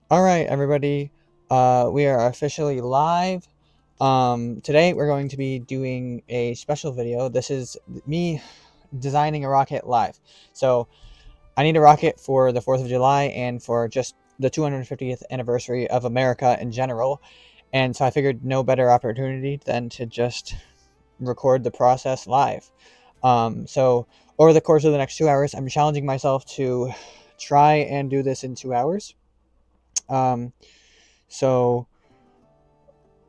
All right, everybody. We are officially live. Today we're going to be doing a special video. This is me designing a rocket live. So I need a rocket for the 4th of July and for just the 250th anniversary of America in general. And so I figured no better opportunity than to just record the process live. So over the course of the next 2 hours, I'm challenging myself to try and do this in 2 hours. Um, so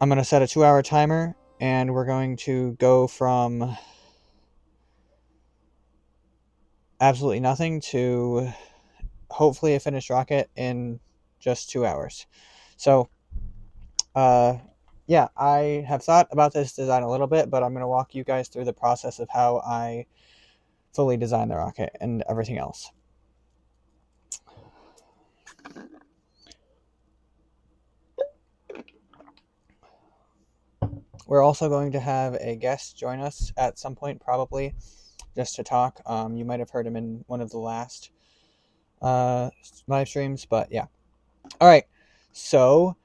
I'm going to set a 2-hour timer, and we're going to go from absolutely nothing to hopefully a finished rocket in just 2 hours. So, uh, yeah, I have thought about this design a little bit, but I'm going to walk you guys through the process of how I fully design the rocket and everything else. We're also going to have a guest join us at some point, probably, just to talk. You might have heard him in one of the last live streams, but yeah. All right, so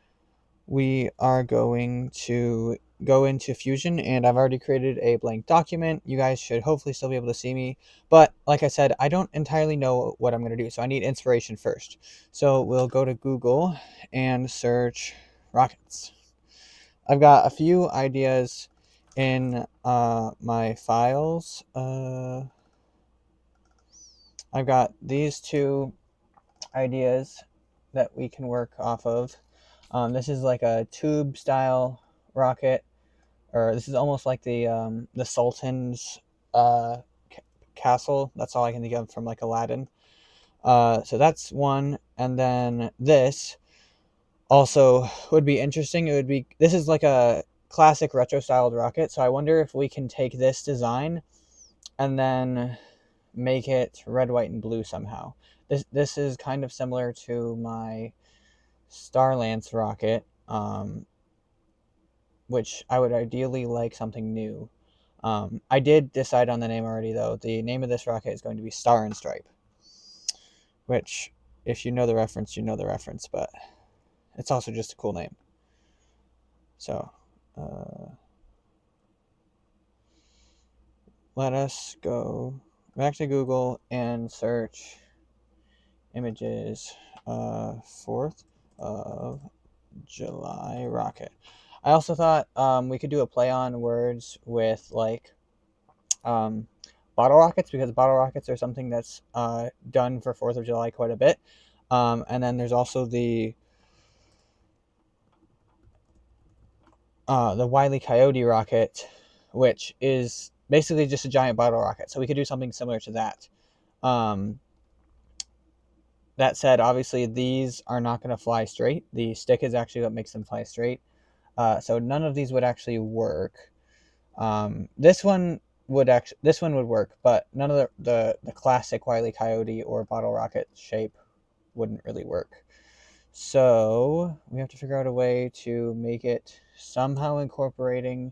we are going to go into Fusion, and I've already created a blank document. You guys should hopefully still be able to see me, but like I said, I don't entirely know what I'm going to do, so I need inspiration first. So we'll go to Google and search rockets. I've got a few ideas in my files. I've got these two ideas that we can work off of. This is like a tube style rocket, or this is almost like the Sultan's castle. That's all I can think of from like Aladdin. So that's one, and then this also would be interesting. This is like a classic retro styled rocket. So I wonder if we can take this design and then make it red, white, and blue somehow. This is kind of similar to my Starlance rocket, which I would ideally like something new. I did decide on the name already, though. The name of this rocket is going to be Star and Stripe, which, if you know the reference, you know the reference, but it's also just a cool name. So, let us go back to Google and search images 4th of July rocket. I also thought we could do a play on words with like bottle rockets, because bottle rockets are something that's done for 4th of July quite a bit. And then there's also the Wile E. Coyote rocket, which is basically just a giant bottle rocket. So we could do something similar to that. That said, obviously these are not going to fly straight. The stick is actually what makes them fly straight. So none of these would actually work. This one would work, but none of the classic Wile E. Coyote or bottle rocket shape wouldn't really work. So we have to figure out a way to make it somehow incorporating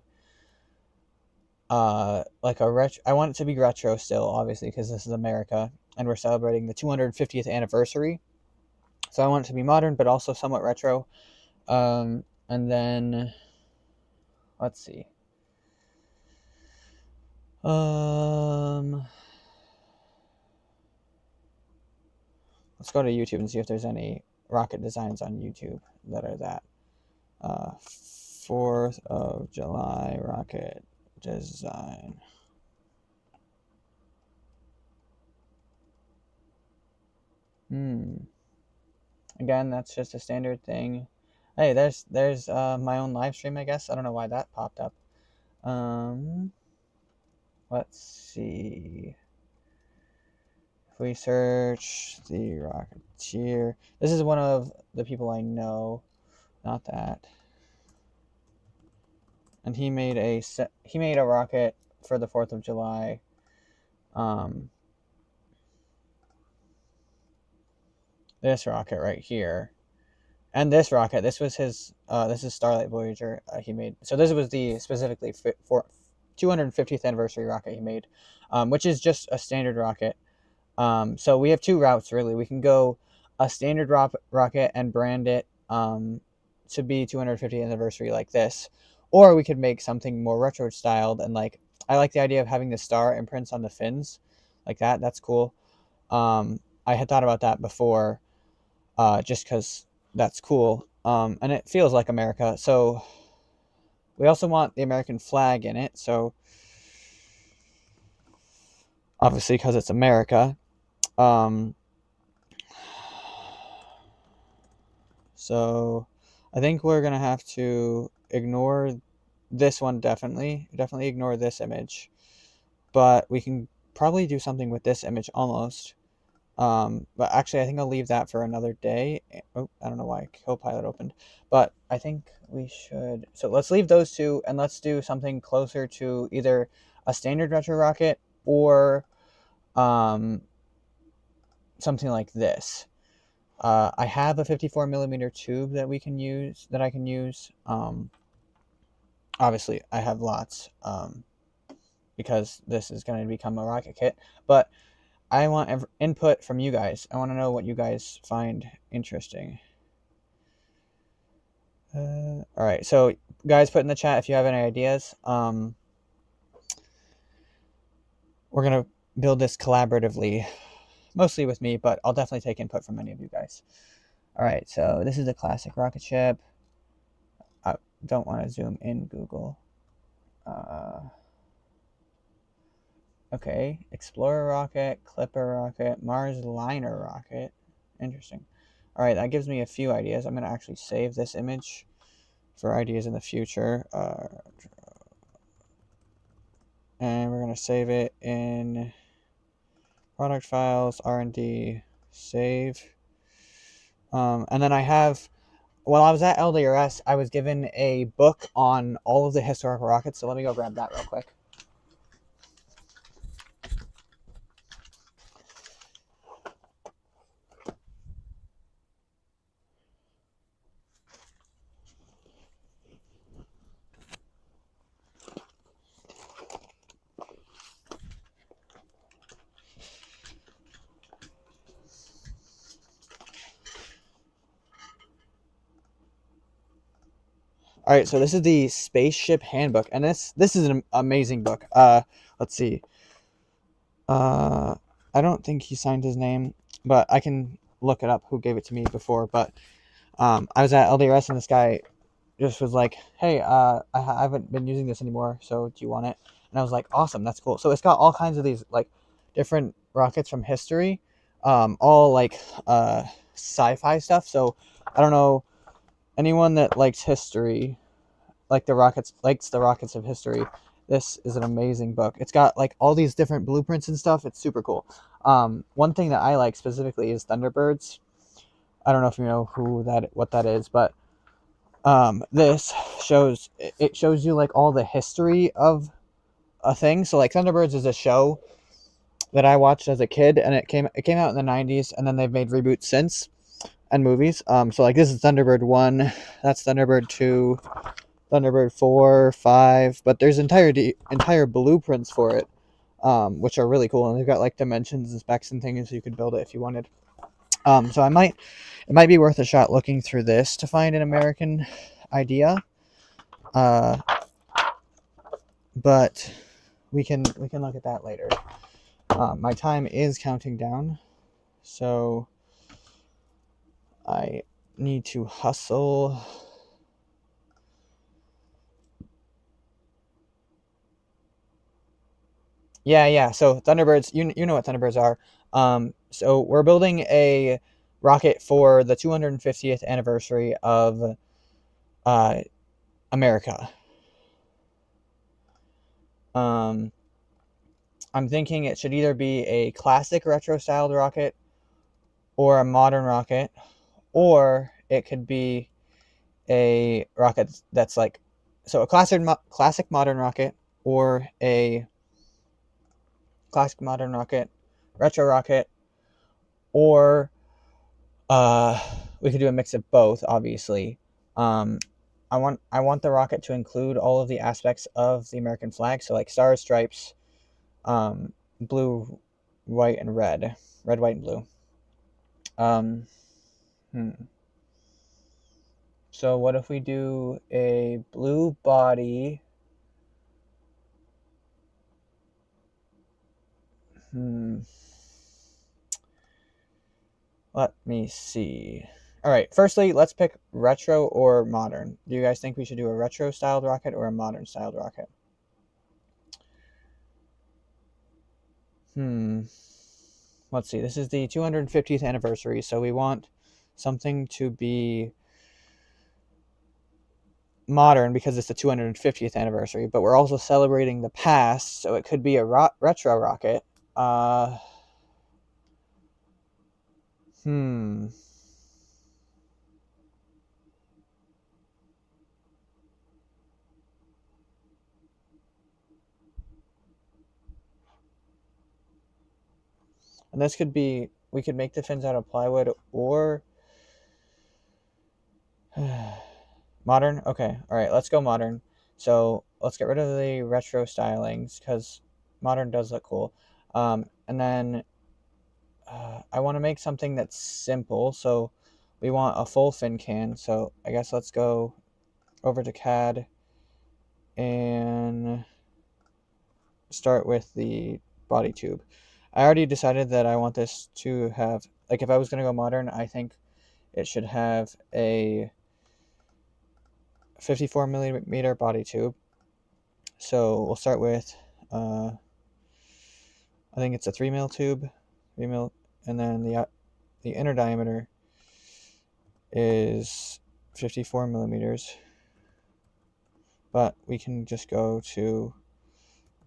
like a retro. I want it to be retro still, obviously, because this is America and we're celebrating the 250th anniversary. So I want it to be modern, but also somewhat retro. And then let's see. Let's go to YouTube and see if there's any rocket designs on YouTube that are that. 4th of July rocket design. Again, that's just a standard thing. Hey, there's my own live stream, I guess. I don't know why that popped up. Let's see. If we search the Rocketeer, this is one of the people I know, not that. And he made a rocket for the 4th of July. This rocket right here, and this rocket. This was his. This is Starlight Voyager. He made. So this was the specifically for 250th anniversary rocket he made, which is just a standard rocket. So we have two routes really. We can go a standard rocket and brand it to be 250th anniversary like this, or we could make something more retro styled, and like I like the idea of having the star imprints on the fins like that. That's cool. I had thought about that before, just because that's cool, and it feels like America. So we also want the American flag in it, so obviously because it's America. So I think we're gonna have to ignore this one, definitely ignore this image, but we can probably do something with this image almost. But actually I think I'll leave that for another day. Oh, I don't know why Copilot opened, but I think we should, so let's leave those two and let's do something closer to either a standard retro rocket or something like this. I have a 54 millimeter tube that I can use. Obviously I have lots, because this is going to become a rocket kit, but I want input from you guys. I want to know what you guys find interesting. All right, so guys, put in the chat if you have any ideas. We're gonna build this collaboratively, mostly with me, but I'll definitely take input from any of you guys. All right, so this is a classic rocket ship. I don't want to zoom in Google. Okay, Explorer rocket, Clipper rocket, Mars liner rocket. Interesting. All right, that gives me a few ideas. I'm going to actually save this image for ideas in the future. And we're going to save it in product files, R&D, save. And then I have, while I was at LDRS, I was given a book on all of the historical rockets. So let me go grab that real quick. All right, so this is the Spaceship Handbook, and this is an amazing book. Let's see. I don't think he signed his name, but I can look it up who gave it to me before. But I was at LDRS, and this guy just was like, "Hey, I haven't been using this anymore, so do you want it?" And I was like, "Awesome, that's cool." So it's got all kinds of these like different rockets from history, all like sci-fi stuff. So I don't know, anyone that likes history, likes the rockets of history, this is an amazing book. It's got like all these different blueprints and stuff. It's super cool. One thing that I like specifically is Thunderbirds. I don't know if you know what that is, but this shows you like all the history of a thing. So like Thunderbirds is a show that I watched as a kid, and it came out in the 90s, and then they've made reboots since, and movies. So like this is Thunderbird 1, that's Thunderbird 2, Thunderbird 4, 5, but there's entire blueprints for it, which are really cool, and they've got like dimensions and specs and things, so you could build it if you wanted. So it might be worth a shot looking through this to find an American idea, but we can look at that later. My time is counting down, so I need to hustle. Yeah. So Thunderbirds, you know what Thunderbirds are. So we're building a rocket for the 250th anniversary of America. I'm thinking it should either be a classic retro styled rocket or a modern rocket, or it could be a rocket that's like, so a classic modern rocket, or a classic modern rocket, retro rocket, or we could do a mix of both, obviously. I want the rocket to include all of the aspects of the American flag, so like stars, stripes, blue, white, and red, white, and blue. So what if we do a blue body? Let me see. All right, firstly, let's pick retro or modern. Do you guys think we should do a retro styled rocket or a modern styled rocket? Let's see. This is the 250th anniversary, so we want something to be modern because it's the 250th anniversary, but we're also celebrating the past, so it could be a retro rocket. And this could be, we could make the fins out of plywood or modern. Okay, all right, let's go modern. So let's get rid of the retro stylings because modern does look cool. And then I want to make something that's simple. So we want a full fin can. So I guess let's go over to CAD and start with the body tube. I already decided that I want this to have, like if I was going to go modern, I think it should have a 54 millimeter body tube. So we'll start with, I think it's a 3 mil tube, 3 mil, and then the inner diameter is 54 millimeters. But we can just go to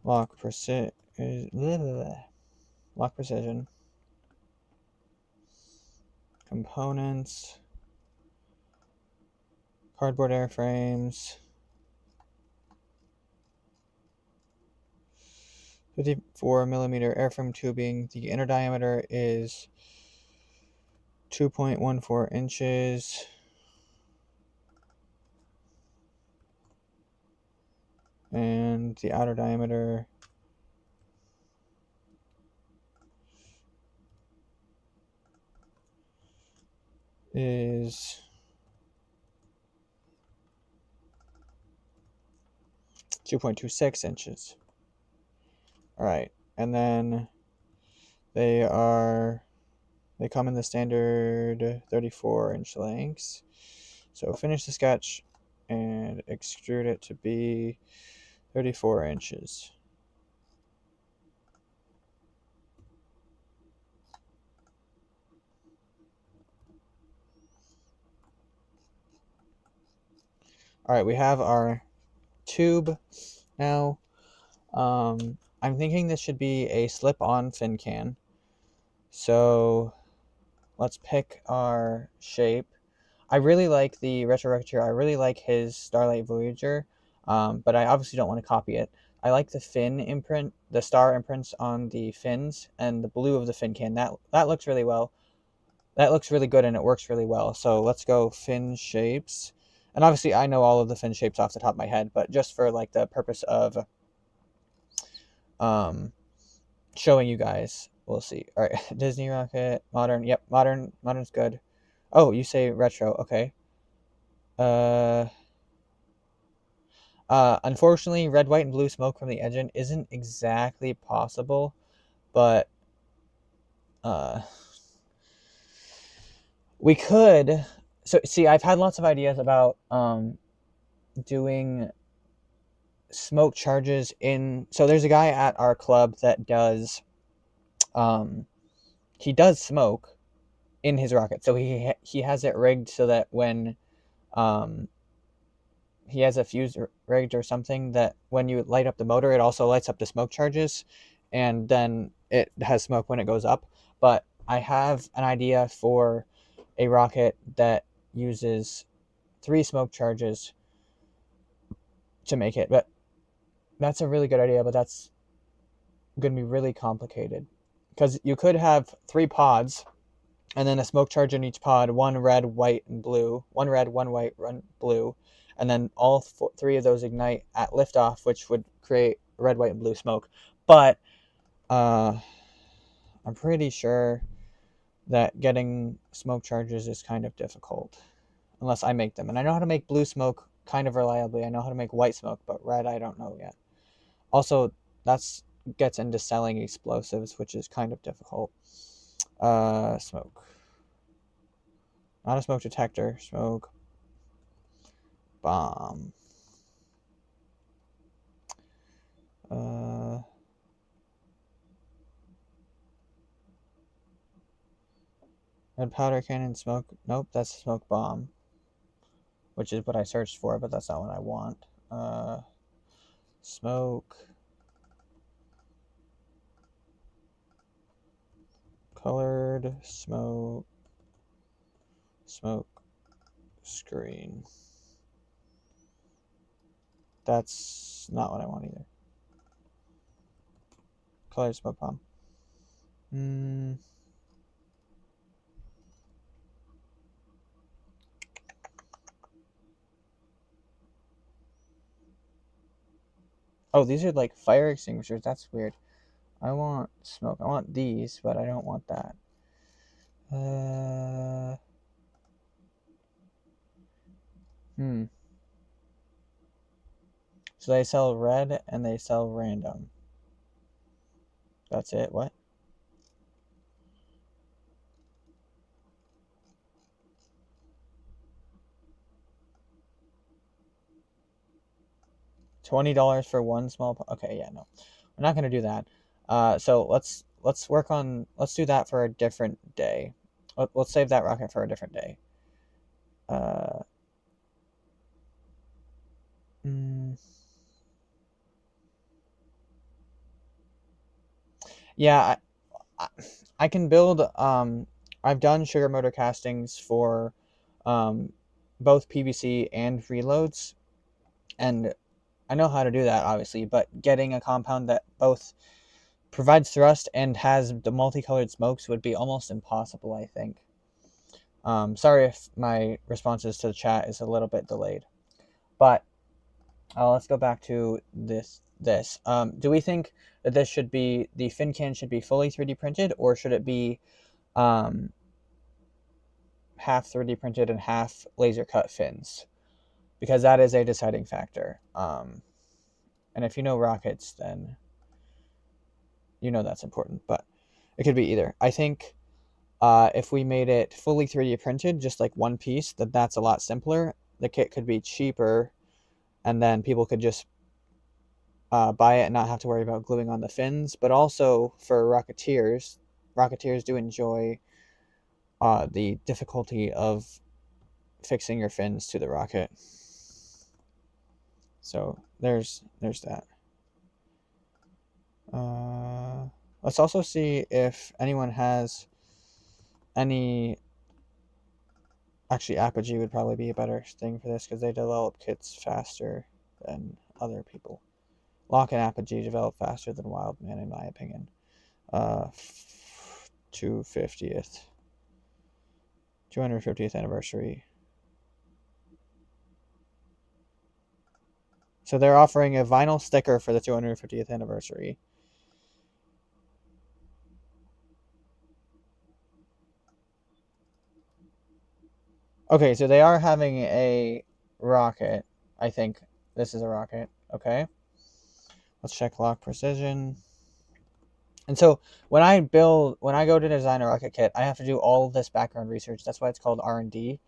lock precision, components, cardboard airframes, 54 millimeter airframe tubing. The inner diameter is 2.14 inches. And the outer diameter is 2.26 inches. All right, and then they come in the standard 34-inch lengths. So finish the sketch and extrude it to be 34 inches. All right, we have our tube now. I'm thinking this should be a slip-on fin can. So let's pick our shape. I really like the Retro Rocketeer. I really like his Starlight Voyager, but I obviously don't want to copy it. I like the fin imprint, the star imprints on the fins, and the blue of the fin can. That looks really well. That looks really good, and it works really well. So let's go fin shapes. And obviously, I know all of the fin shapes off the top of my head, but just for like the purpose of showing you guys, we'll see. All right, Disney rocket, modern. Yep, modern's good. Oh, you say retro? Okay. Unfortunately, red, white, and blue smoke from the engine isn't exactly possible, but we could. So see, I've had lots of ideas about doing smoke charges in. So there's a guy at our club that does. He does smoke in his rocket, so he has it rigged so that when he has a fuse rigged or something that when you light up the motor, it also lights up the smoke charges, and then it has smoke when it goes up. But I have an idea for a rocket that uses 3 smoke charges to make it. But that's a really good idea, but that's going to be really complicated. Because you could have 3 pods, and then a smoke charge in each pod, 1 red, white, and blue. 1 red, 1 white, 1 blue. And then all 3 of those ignite at liftoff, which would create red, white, and blue smoke. But I'm pretty sure that getting smoke charges is kind of difficult unless I make them. And I know how to make blue smoke kind of reliably. I know how to make white smoke, but red I don't know yet. Also, that's gets into selling explosives, which is kind of difficult. Smoke. Not a smoke detector. Smoke bomb. Red powder cannon, smoke. Nope, that's a smoke bomb, which is what I searched for, but that's not what I want. Smoke. Colored smoke. Smoke screen. That's not what I want either. Colored smoke bomb. Oh, these are like fire extinguishers. That's weird. I want smoke. I want these, but I don't want that. So they sell red and they sell random. That's it. What? $20 for one small. Okay, yeah, no, we're not gonna do that. So let's work on. Let's do that for a different day. Let's save that rocket for a different day. Yeah, I can build. I've done sugar motor castings for both PVC and reloads, and I know how to do that, obviously. But getting a compound that both provides thrust and has the multicolored smokes would be almost impossible, I think. Sorry if my responses to the chat is a little bit delayed, but let's go back to this. Do we think that this should be the fin can should be fully 3D printed, or should it be half 3D printed and half laser cut fins? Because that is a deciding factor. And if you know rockets, then you know that's important. But it could be either. I think if we made it fully 3D printed, just like one piece, that's a lot simpler. The kit could be cheaper, and then people could just buy it and not have to worry about gluing on the fins. But also for rocketeers do enjoy the difficulty of fixing your fins to the rocket. So there's that. Let's also see if anyone has any. Actually, Apogee would probably be a better thing for this because they develop kits faster than other people. Lock and Apogee develop faster than Wildman, in my opinion. 250th anniversary. So they're offering a vinyl sticker for the 250th anniversary. Okay, so they are having a rocket. I think this is a rocket. Okay. Let's check lock precision. And so when I go to design a rocket kit, I have to do all of this background research. That's why it's called R&D.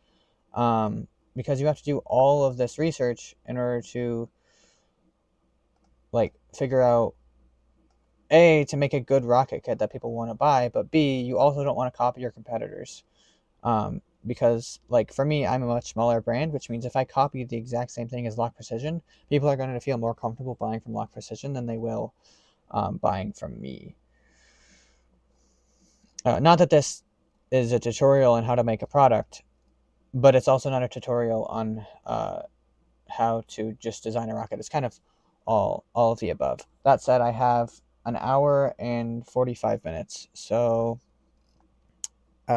Because you have to do all of this research in order to like figure out A, to make a good rocket kit that people want to buy, but B, you also don't want to copy your competitors. Because like for me, I'm a much smaller brand, which means if I copy the exact same thing as Lock Precision, people are going to feel more comfortable buying from Lock Precision than they will buying from me. Not that this is a tutorial on how to make a product, but it's also not a tutorial on how to just design a rocket. It's kind of all of the above. That said, I have an hour and 45 minutes, so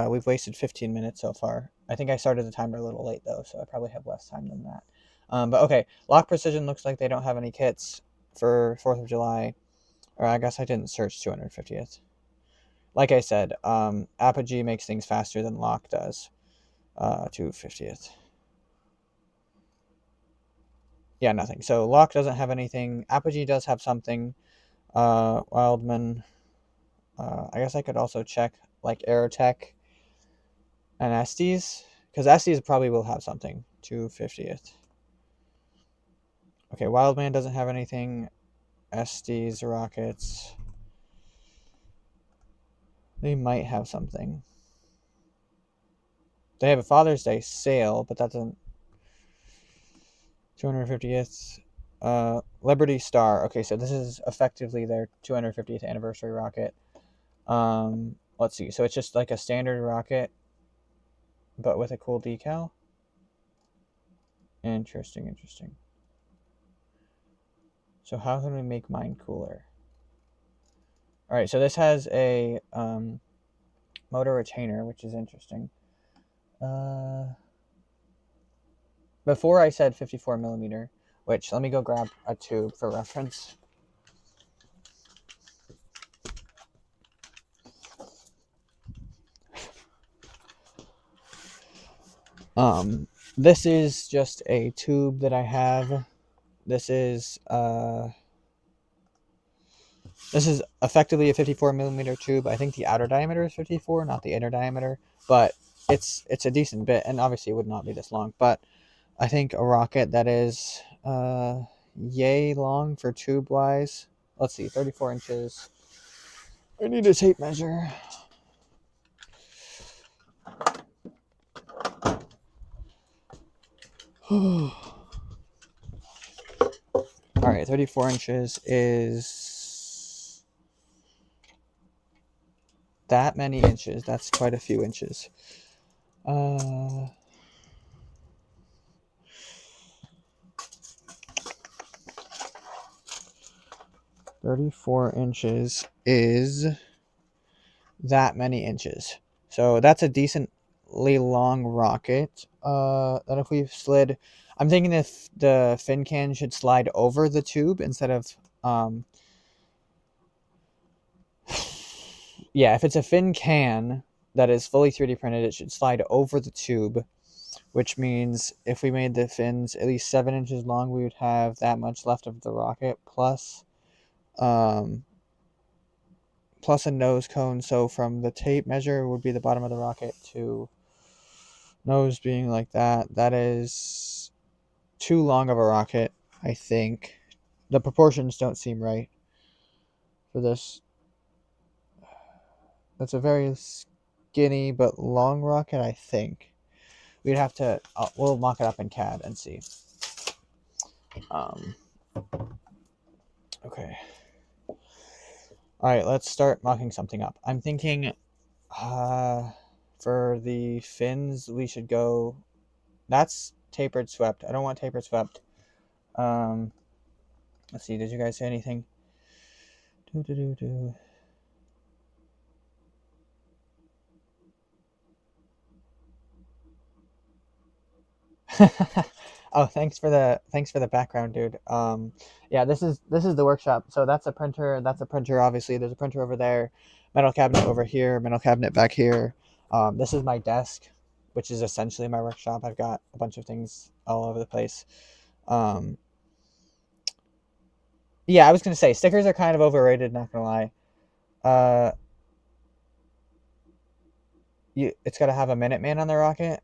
we've wasted 15 minutes so far. I think I started the timer a little late though, so I probably have less time than that. But okay, Lock Precision looks like they don't have any kits for 4th of July, or I guess I didn't search 250th. like I said, Apogee makes things faster than Lock does. 250th. Yeah, nothing. So Lock doesn't have anything. Apogee does have something. Wildman. I guess I could also check like Aerotech and Estes, because Estes probably will have something. 250th. Okay, Wildman doesn't have anything. Estes, Rockets. They might have something. They have a Father's Day sale, but that doesn't. 250th. Liberty Star. Okay, so this is effectively their 250th anniversary rocket. Let's see. So it's just like a standard rocket, but with a cool decal. Interesting. So how can we make mine cooler? All right, so this has a motor retainer, which is interesting. Before I said 54 millimeter, which let me go grab a tube for reference. This is just a tube that I have. This is effectively a 54 millimeter tube. I think the outer diameter is 54, not the inner diameter, but it's a decent bit, and obviously it would not be this long. But I think a rocket that is yay long for tube wise. Let's see, 34 inches. I need a tape measure. All right, 34 inches is that many inches. That's quite a few inches. 34 inches is that many inches. So that's a decently long rocket. That if we slid, I'm thinking if the fin can should slide over the tube instead of, yeah, if it's a fin can that is fully 3D printed, it should slide over the tube, which means if we made the fins at least 7 inches long, we would have that much left of the rocket plus a nose cone. So from the tape measure would be the bottom of the rocket to nose being like that. That is too long of a rocket, I think. The proportions don't seem right for this. That's a very skinny but long rocket, I think. We'd have to, we'll mock it up in CAD and see. Okay. All right, let's start mocking something up. I'm thinking for the fins, we should go, that's tapered swept. I don't want tapered swept. Let's see, did you guys say anything? Oh, thanks for the background, dude. Yeah, this is the workshop. So that's a printer. Obviously, there's a printer over there, metal cabinet over here, metal cabinet back here. This is my desk, which is essentially my workshop. I've got a bunch of things all over the place. Yeah, I was gonna say stickers are kind of overrated. Not gonna lie. It's got to have a Minuteman on the rocket.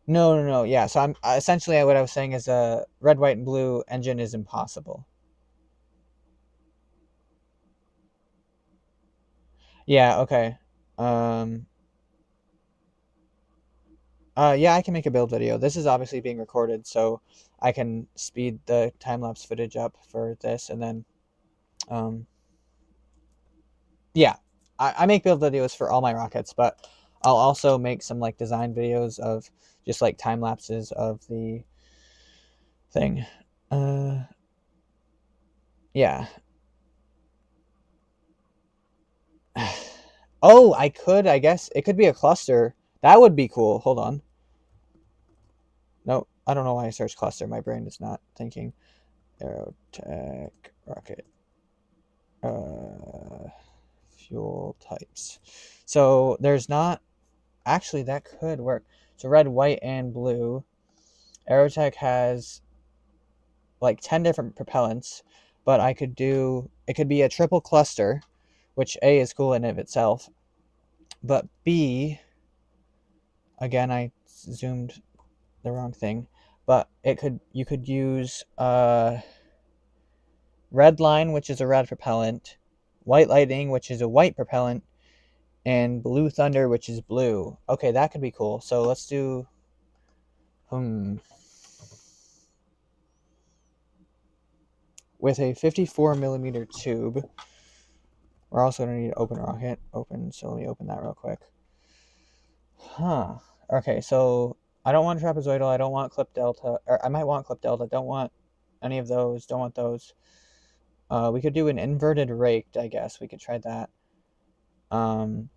No. Yeah, so I'm essentially what I was saying is a red, white, and blue engine is impossible. Yeah. Okay. Yeah, I can make a build video. This is obviously being recorded, so I can speed the time lapse footage up for this, and then, yeah, I make build videos for all my rockets, but I'll also make some like design videos of just like time lapses of the thing. Yeah. Oh, I could, I guess it could be a cluster. That would be cool. Hold on. No, I don't know why I searched cluster. My brain is not thinking. Aerotech rocket. fuel types. So there's not, actually that could work. So red, white, and blue. Aerotech has like 10 different propellants, but I could do, it could be a triple cluster, which A is cool in of itself, but B, again, I zoomed the wrong thing, but you could use red line, which is a red propellant, white lightning, which is a white propellant, and blue thunder, which is blue. Okay, that could be cool. So let's do with a 54 millimeter tube. We're also going to need open rocket. Open, so let me open that real quick. Okay, so I don't want trapezoidal. I don't want clip delta. Or I might want clip delta. Don't want any of those. Don't want those. We could do an inverted raked, I guess. We could try that. Don't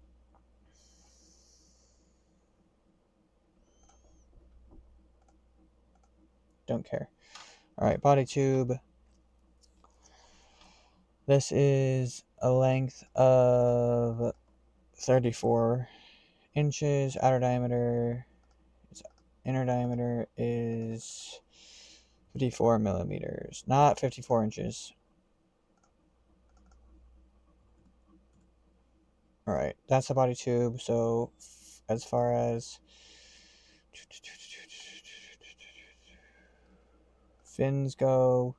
care. All right, body tube. This is a length of 34 inches. Outer diameter, inner diameter is 54 millimeters, not 54 inches. All right, that's the body tube. So as far as fins go,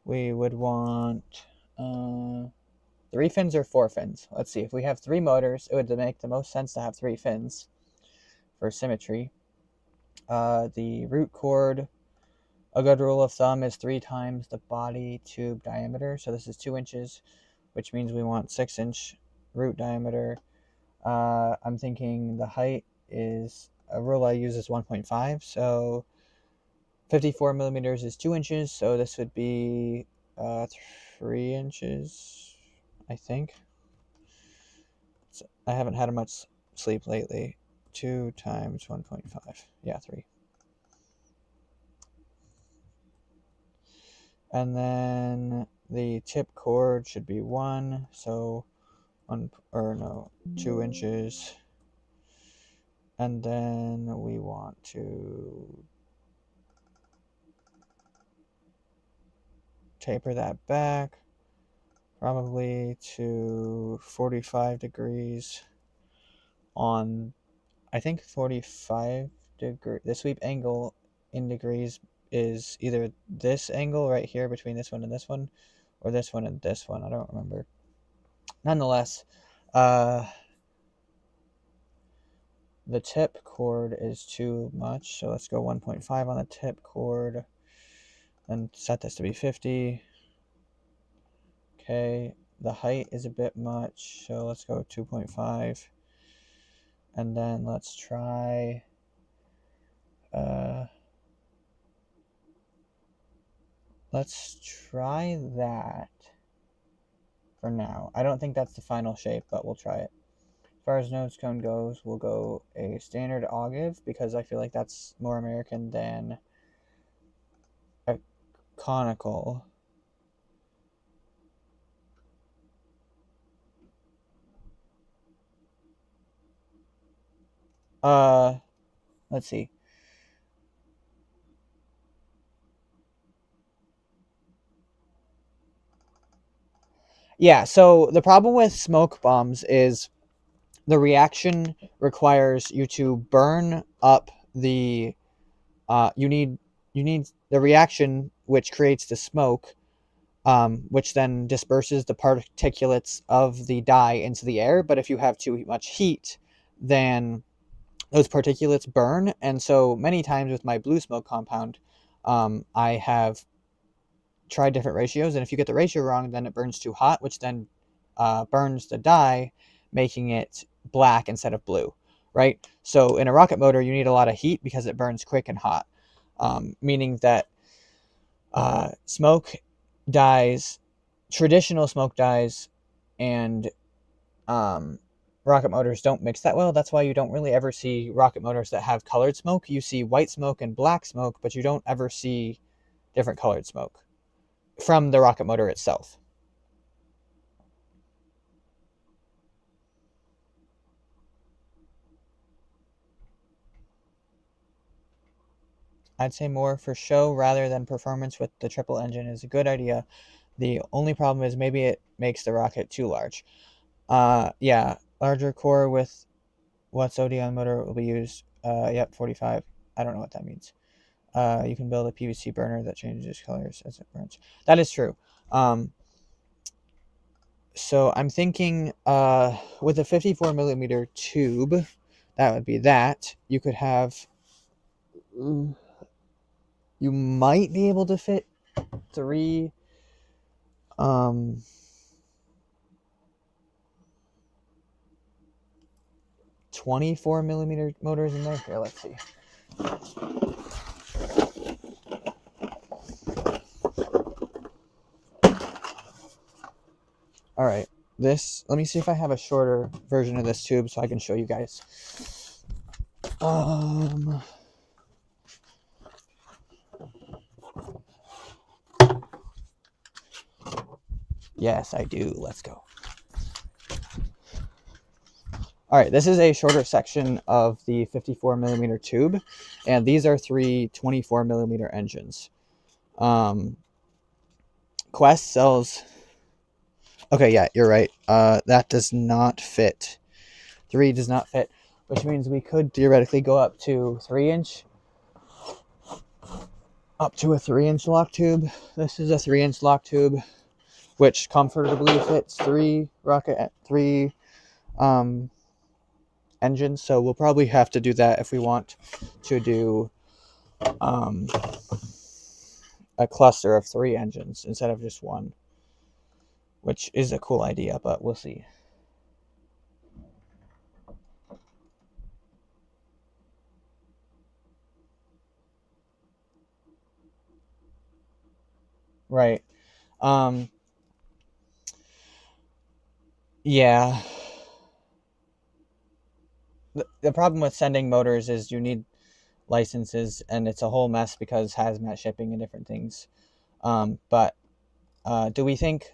we would want 3 fins or 4 fins. Let's see, if we have 3 motors, it would make the most sense to have 3 fins for symmetry. The root chord, a good rule of thumb is 3 times the body tube diameter. So this is 2 inches, which means we want 6-inch root diameter. I'm thinking the height is, a rule I use is 1.5. So 54 millimeters is 2 inches. So this would be 3 inches, I think. So I haven't had much sleep lately. 2 times 1.5. Yeah, 3. And then the tip chord should be 1. So 2 inches. And then we want to taper that back probably to 45 degrees on, I think 45 degree. The sweep angle in degrees is either this angle right here between this one and this one, or this one and this one. I don't remember. Nonetheless, the tip chord is too much, so let's go 1.5 on the tip chord and set this to be 50. Okay, the height is a bit much, so let's go 2.5. And then let's try that for now. I don't think that's the final shape, but we'll try it. As far as nose cone goes, we'll go a standard ogive because I feel like that's more American than a conical. Let's see. Yeah, so the problem with smoke bombs is the reaction requires you to burn up the you need the reaction which creates the smoke, which then disperses the particulates of the dye into the air. But if you have too much heat, then those particulates burn. And so many times with my blue smoke compound, I have tried different ratios, and if you get the ratio wrong, then it burns too hot, which then burns the dye, making it black instead of blue, right? So in a rocket motor, you need a lot of heat because it burns quick and hot, meaning that smoke dyes, traditional smoke dyes, and rocket motors don't mix that well. That's why you don't really ever see rocket motors that have colored smoke. You see white smoke and black smoke, but you don't ever see different colored smoke from the rocket motor itself. I'd say more for show rather than performance with the triple engine is a good idea. The only problem is maybe it makes the rocket too large. Yeah, larger core with what's OD motor will be used. Yep, 45. I don't know what that means. You can build a PVC burner that changes colors as it burns. That is true. So I'm thinking with a 54 millimeter tube, that would be that. You could have, you might be able to fit 3 24 millimeter motors in there. Here, let's see. All right, let me see if I have a shorter version of this tube so I can show you guys. Yes, I do. Let's go. All right, this is a shorter section of the 54 millimeter tube, and these are 3 24 millimeter engines. Quest sells. Okay, yeah, you're right. That does not fit. 3 does not fit, which means we could theoretically go up to 3-inch. Up to a 3-inch lock tube. This is a 3-inch lock tube, which comfortably fits 3 engines. So we'll probably have to do that if we want to do a cluster of 3 engines instead of just 1, which is a cool idea, but we'll see. Right. Yeah. The problem with sending motors is you need licenses, and it's a whole mess because hazmat shipping and different things. But do we think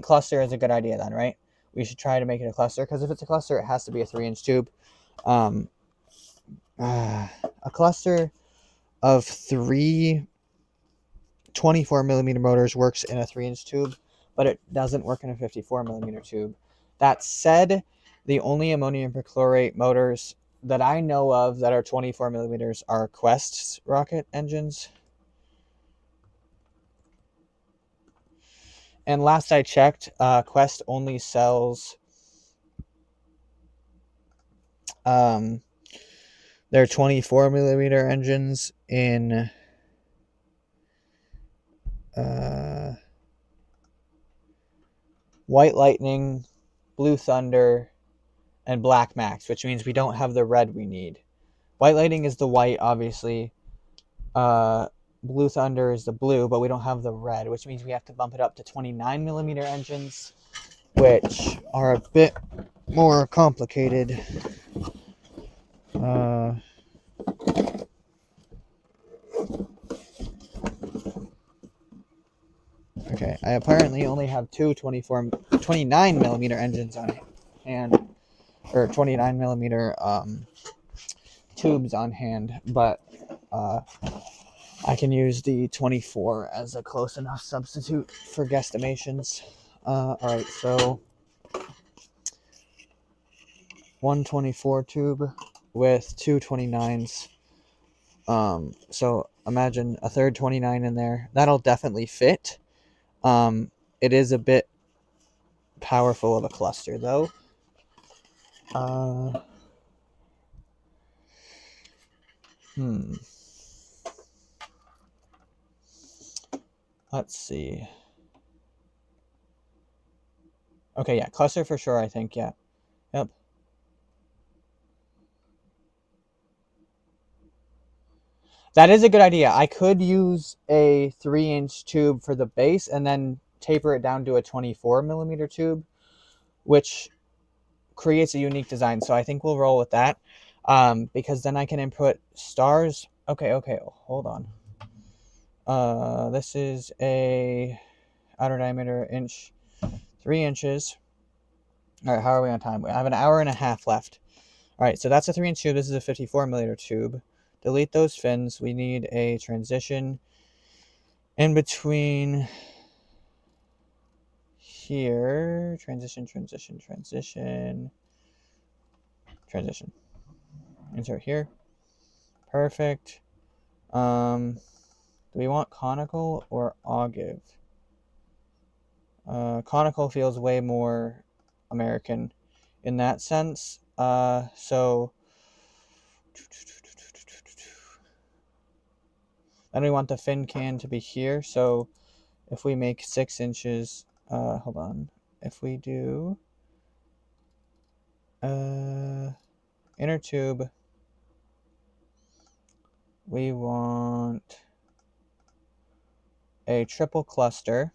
cluster is a good idea then, right? We should try to make it a cluster, because if it's a cluster, it has to be a 3-inch tube. A cluster of 3 24 millimeter motors works in a 3-inch tube, but it doesn't work in a 54 millimeter tube. That said, the only ammonium perchlorate motors that I know of that are 24 millimeters are Quest's rocket engines. And last I checked, Quest only sells their 24 millimeter engines in White Lightning, Blue Thunder, and Black Max, which means we don't have the red we need. White Lightning is the white, obviously. Blue Thunder is the blue, but we don't have the red, which means we have to bump it up to 29 millimeter engines, which are a bit more complicated. Okay, I apparently only have 2 29 millimeter engines on hand, or 29 millimeter tubes on hand, but I can use the 24 as a close enough substitute for guesstimations. Alright, so 124 tube with 2 29s. So imagine a third 29 in there. That'll definitely fit. It is a bit powerful of a cluster, though. Let's see. Okay, yeah, cluster for sure, I think, yeah. Yep. That is a good idea. I could use a 3-inch tube for the base and then taper it down to a 24 millimeter tube, which creates a unique design. So I think we'll roll with that, because then I can input stars. Okay, hold on. This is a outer diameter inch, 3 inches. All right, how are we on time? I have an hour and a half left. All right, so that's a 3-inch tube. This is a 54 millimeter tube. delete those fins. We need a transition in between here. Transition. Insert here. Perfect. Do we want conical or ogive? Conical feels way more American in that sense. So then we want the fin can to be here. So if we make 6 inches, hold on. If we do inner tube, we want a triple cluster.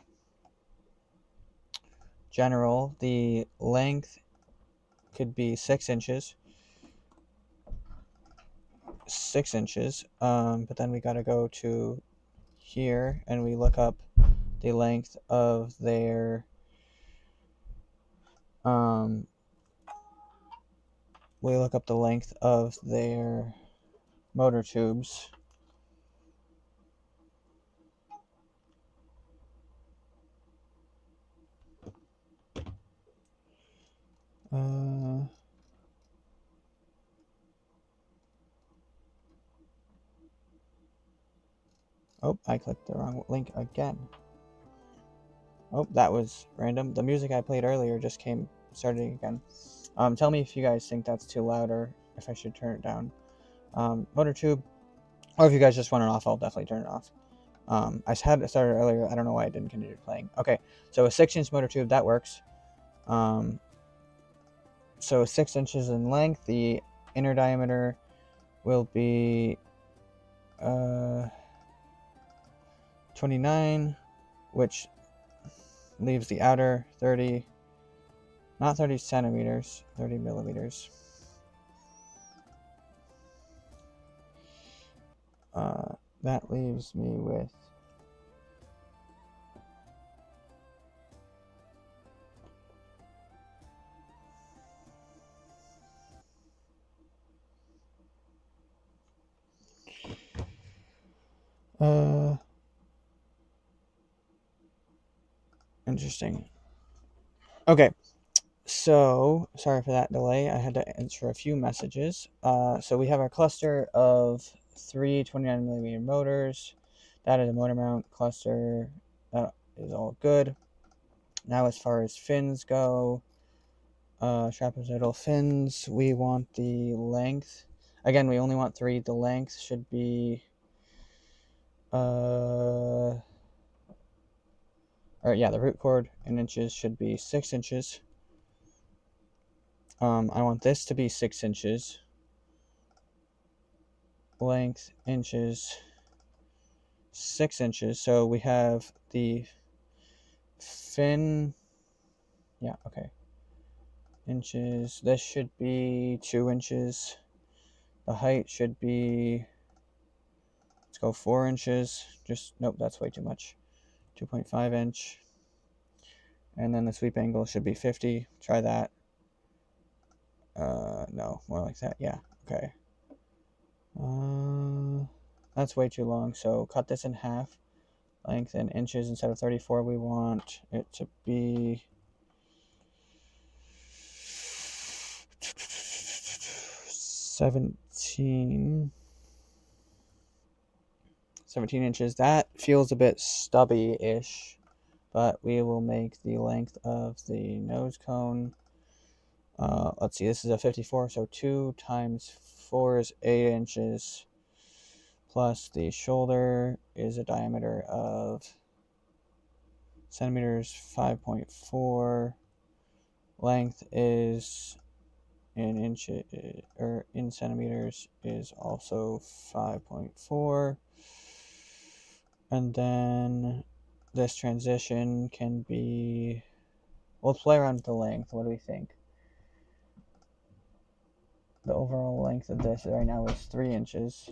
General, the length could be 6 inches. 6 inches. But then we got to go to here and we look up the length of their motor tubes. Oh, I clicked the wrong link again. Oh, that was random. The music I played earlier just started again. Tell me if you guys think that's too loud or if I should turn it down. Motor tube, or if you guys just want it off, I'll definitely turn it off. I had it started earlier. I don't know why I didn't continue playing. Okay, so a 6-inch motor tube, that works. So 6 inches in length. The inner diameter will be 29, which leaves the outer 30, not 30 centimeters, 30 millimeters. That leaves me with interesting. Okay, so sorry for that delay. I had to answer a few messages. So we have our cluster of 3 29 millimeter motors. That is a motor mount cluster. That is all good. Now as far as fins go, trapezoidal fins, we want the length. Again, we only want 3. The length should be the root cord in inches should be 6 inches. I want this to be 6 inches. Length, inches, 6 inches. So we have the fin. Yeah, okay. Inches. This should be 2 inches. The height should be, let's go 4 inches. Nope, that's way too much. 2.5 inch. And then the sweep angle should be 50. Try that. No, more like that. Yeah, okay. That's way too long, so cut this in half. Length in inches instead of 34, we want it to be 17 inches. That feels a bit stubby-ish, but we will make the length of the nose cone. Let's see, this is a 54, so 2 times 4 is 8 inches, plus the shoulder is a diameter of centimeters, 5.4. Length is in inches, or in centimeters, is also 5.4. And then this transition can be, we'll play around with the length. What do we think? The overall length of this right now is 3 inches.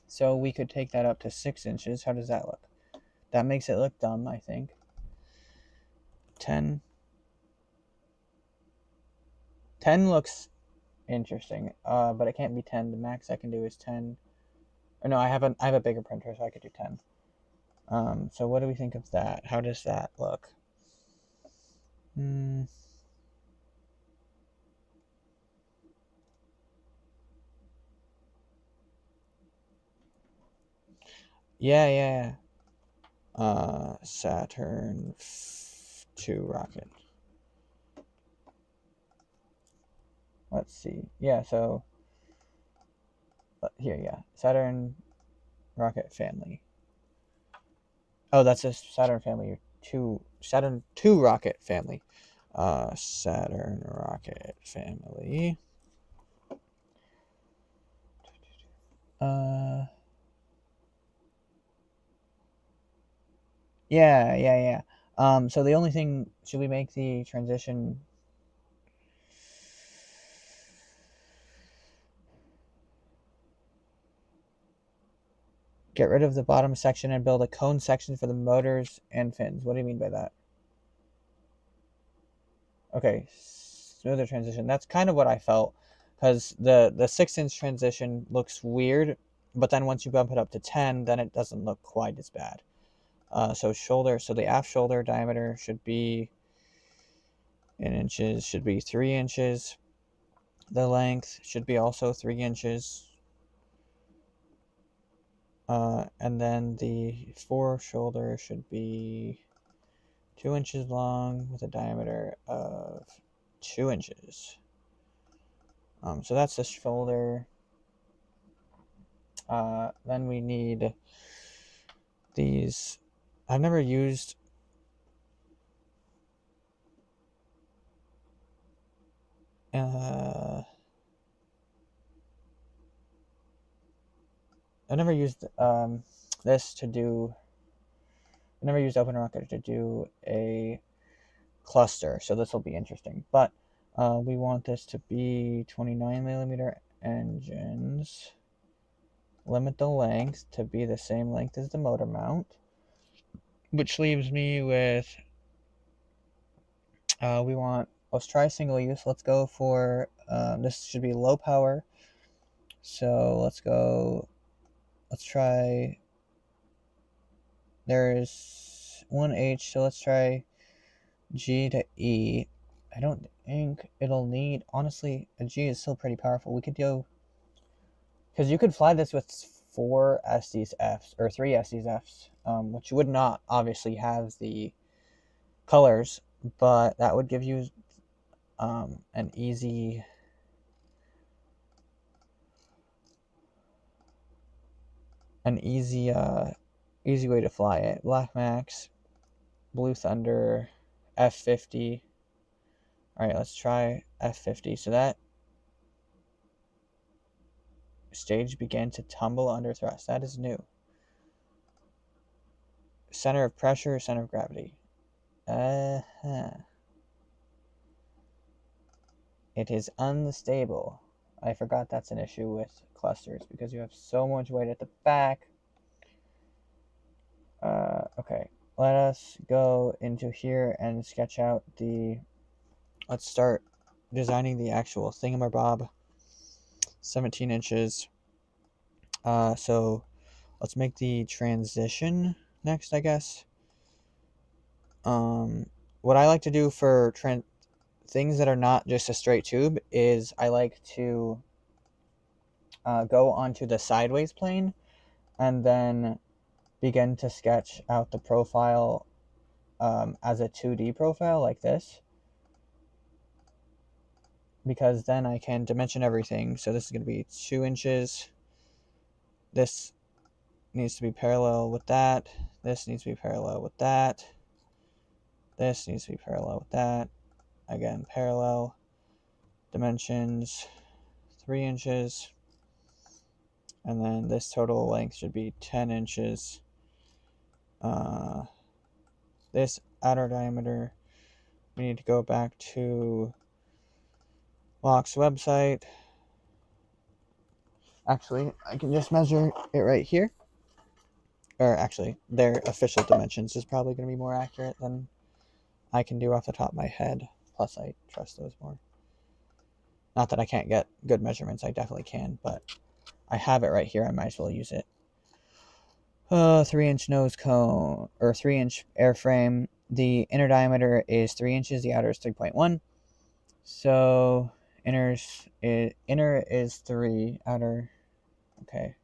So we could take that up to 6 inches. How does that look? That makes it look dumb, I think. 10. 10 looks interesting. But it can't be 10. The max I can do is 10. Or no, I have a bigger printer, so I could do 10. So what do we think of that? How does that look? Yeah. Saturn 2 rocket. Let's see. Yeah, so here, yeah. Saturn rocket family. Oh, that's a Saturn family 2. Saturn 2 rocket family. Saturn rocket family. Yeah. So the only thing, should we make the transition? Get rid of the bottom section and build a cone section for the motors and fins. What do you mean by that? Okay, smoother transition. That's kind of what I felt, because the 6-inch transition looks weird, but then once you bump it up to 10, then it doesn't look quite as bad. So the aft shoulder diameter should be in inches, should be 3 inches. The length should be also 3 inches. And then the fore shoulder should be 2 inches long with a diameter of 2 inches. So that's the shoulder. Then we need these. I've never used this to do. I never used OpenRocket to do a cluster, so this will be interesting. But we want this to be 29mm engines. Limit the length to be the same length as the motor mount, which leaves me with let's try single use. Let's go for this should be low power, so let's try, there's one H, so let's try G to E. I don't think it'll need, honestly, a G is still pretty powerful. We could go, because you could fly this with 4 SDs-Fs or 3 SDs-Fs, which would not obviously have the colors, but that would give you an easy way to fly it. Black Max, Blue Thunder, F50. All right, let's try F50. So that stage began to tumble under thrust. That is new. Center of pressure, center of gravity. It is unstable. I forgot that's an issue with clusters because you have so much weight at the back. Okay, let us go into here and sketch out let's start designing the actual thingamabob. 17 inches. So let's make the transition next, I guess. What I like to do for things that are not just a straight tube is I like to go onto the sideways plane and then begin to sketch out the profile as a 2D profile like this, because then I can dimension everything. So this is going to be 2 inches. This needs to be parallel with that. This needs to be parallel with that. This needs to be parallel with that. Again, parallel. Dimensions 3 inches. And then this total length should be 10 inches. This outer diameter, we need to go back to Lock's website. Actually, I can just measure it right here. Or actually, their official dimensions is probably going to be more accurate than I can do off the top of my head. Plus, I trust those more. Not that I can't get good measurements, I definitely can, but I have it right here, I might as well use it. 3-inch nose cone, or 3-inch airframe. The inner diameter is 3 inches, the outer is 3.1. So inner is 3, outer, okay.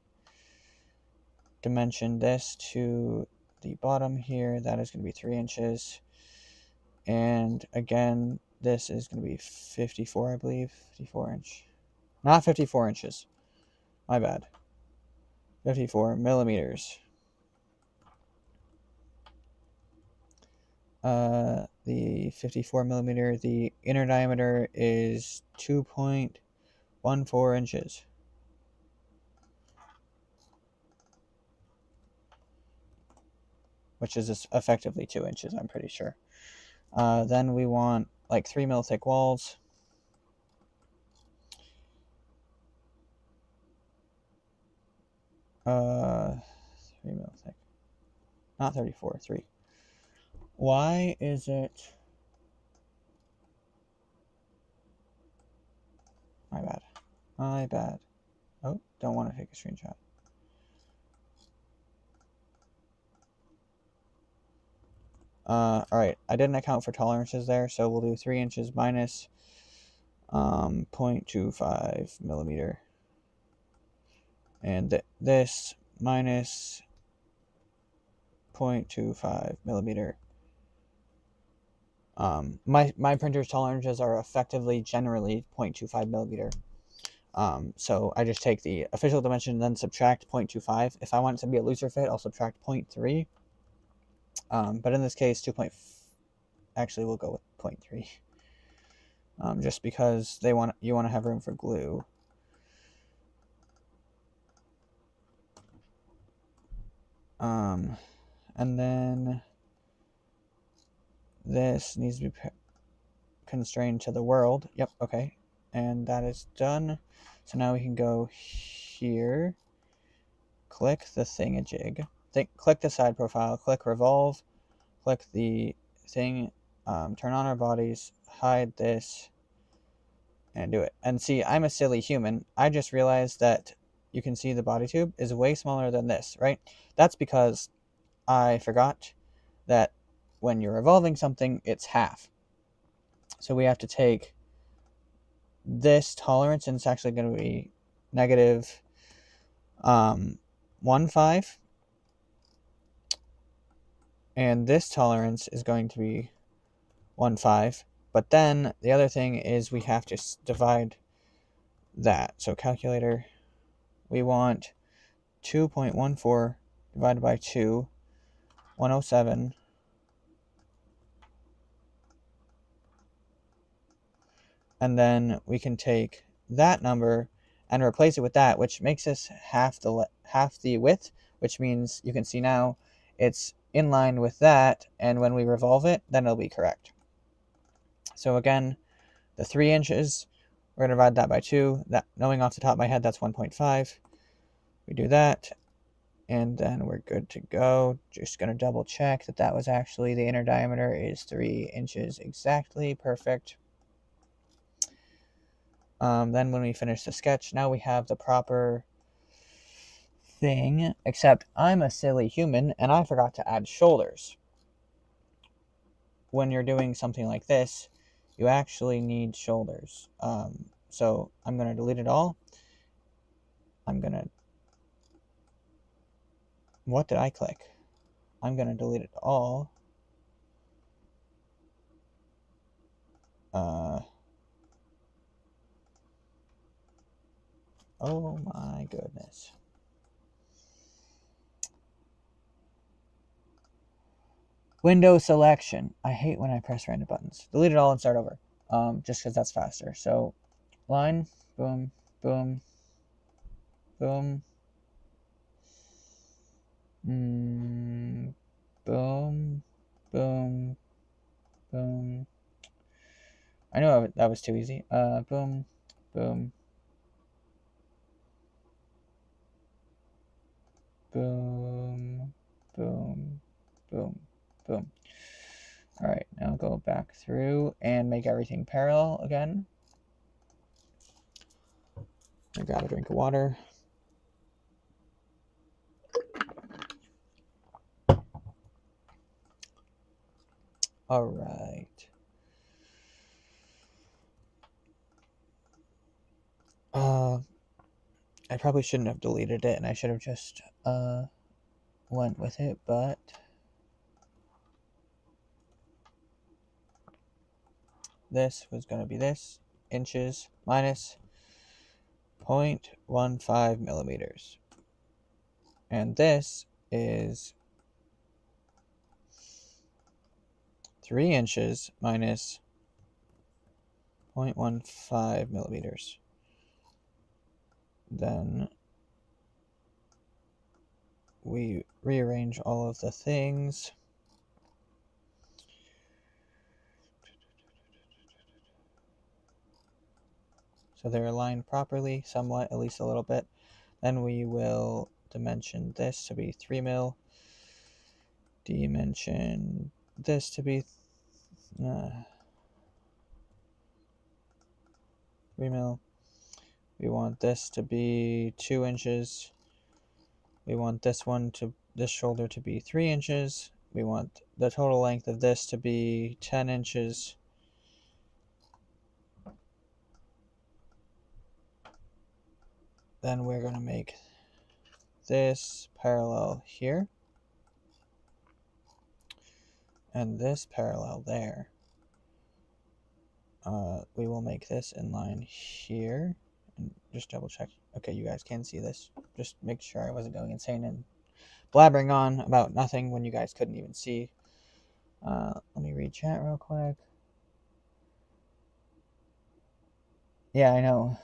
Dimension this to the bottom here, that is going to be 3 inches. And again, this is going to be 54, I believe. 54 inch. Not 54 inches. My bad. 54 millimeters. The 54 millimeter, the inner diameter is 2.14 inches. Which is effectively 2 inches, I'm pretty sure. Then we want like 3 mil thick walls. 3 mil thick. Not 34, 3. Why is it... My bad. My bad. Oh, don't want to take a screenshot. Alright, I didn't account for tolerances there, so we'll do 3 inches minus 0.25 millimeter. And this minus 0.25 millimeter. My printer's tolerances are effectively generally 0.25 millimeter. So I just take the official dimension and then subtract 0.25. If I want it to be a looser fit, I'll subtract 0.3. But in this case, actually we'll go with 0.3. Just because you want to have room for glue. And then this needs to be constrained to the world. Yep, okay. And that is done. So now we can go here, click the thingamajig, click the side profile, click revolve, click the thing, turn on our bodies, hide this, and do it. And see, I'm a silly human. I just realized that you can see the body tube is way smaller than this, right? That's because I forgot that when you're revolving something, it's half. So we have to take this tolerance, and it's actually going to be negative 1.5. And this tolerance is going to be 1.5. But then the other thing is we have to divide that. So calculator, we want 2.14 divided by 2, 107. And then we can take that number and replace it with that, which makes us half the width, which means you can see now it's in line with that, and when we revolve it, then it'll be correct. So again, the 3 inches, we're going to divide that by 2. That, knowing off the top of my head, that's 1.5. We do that, and then we're good to go. Just going to double check that that was actually, the inner diameter is 3 inches exactly. Perfect. Then when we finish the sketch, now we have the proper thing, except I'm a silly human and I forgot to add shoulders. When you're doing something like this, you actually need shoulders. So I'm going to delete it all. What did I click? I'm going to delete it all. Oh my goodness. Window selection. I hate when I press random buttons. Delete it all and start over. Just because that's faster. So, line, boom, boom, boom, boom, boom, boom. I know that was too easy. Boom, boom, boom, boom, boom, boom. All right, now go back through and make everything parallel again. I grab a drink of water. All right. I probably shouldn't have deleted it, and I should have just went with it, but this was going to be this, inches minus 0.15 millimeters. And this is 3 inches minus 0.15 millimeters. Then we rearrange all of the things. So they're aligned properly, somewhat, at least a little bit. Then we will dimension this to be 3 mil. Dimension this to be 3 mil. We want this to be 2 inches. We want this shoulder to be 3 inches. We want the total length of this to be 10 inches. Then we're going to make this parallel here. And this parallel there. We will make this in line here. And just double check. Okay, you guys can see this. Just make sure I wasn't going insane and blabbering on about nothing when you guys couldn't even see. Let me read chat real quick. Yeah, I know.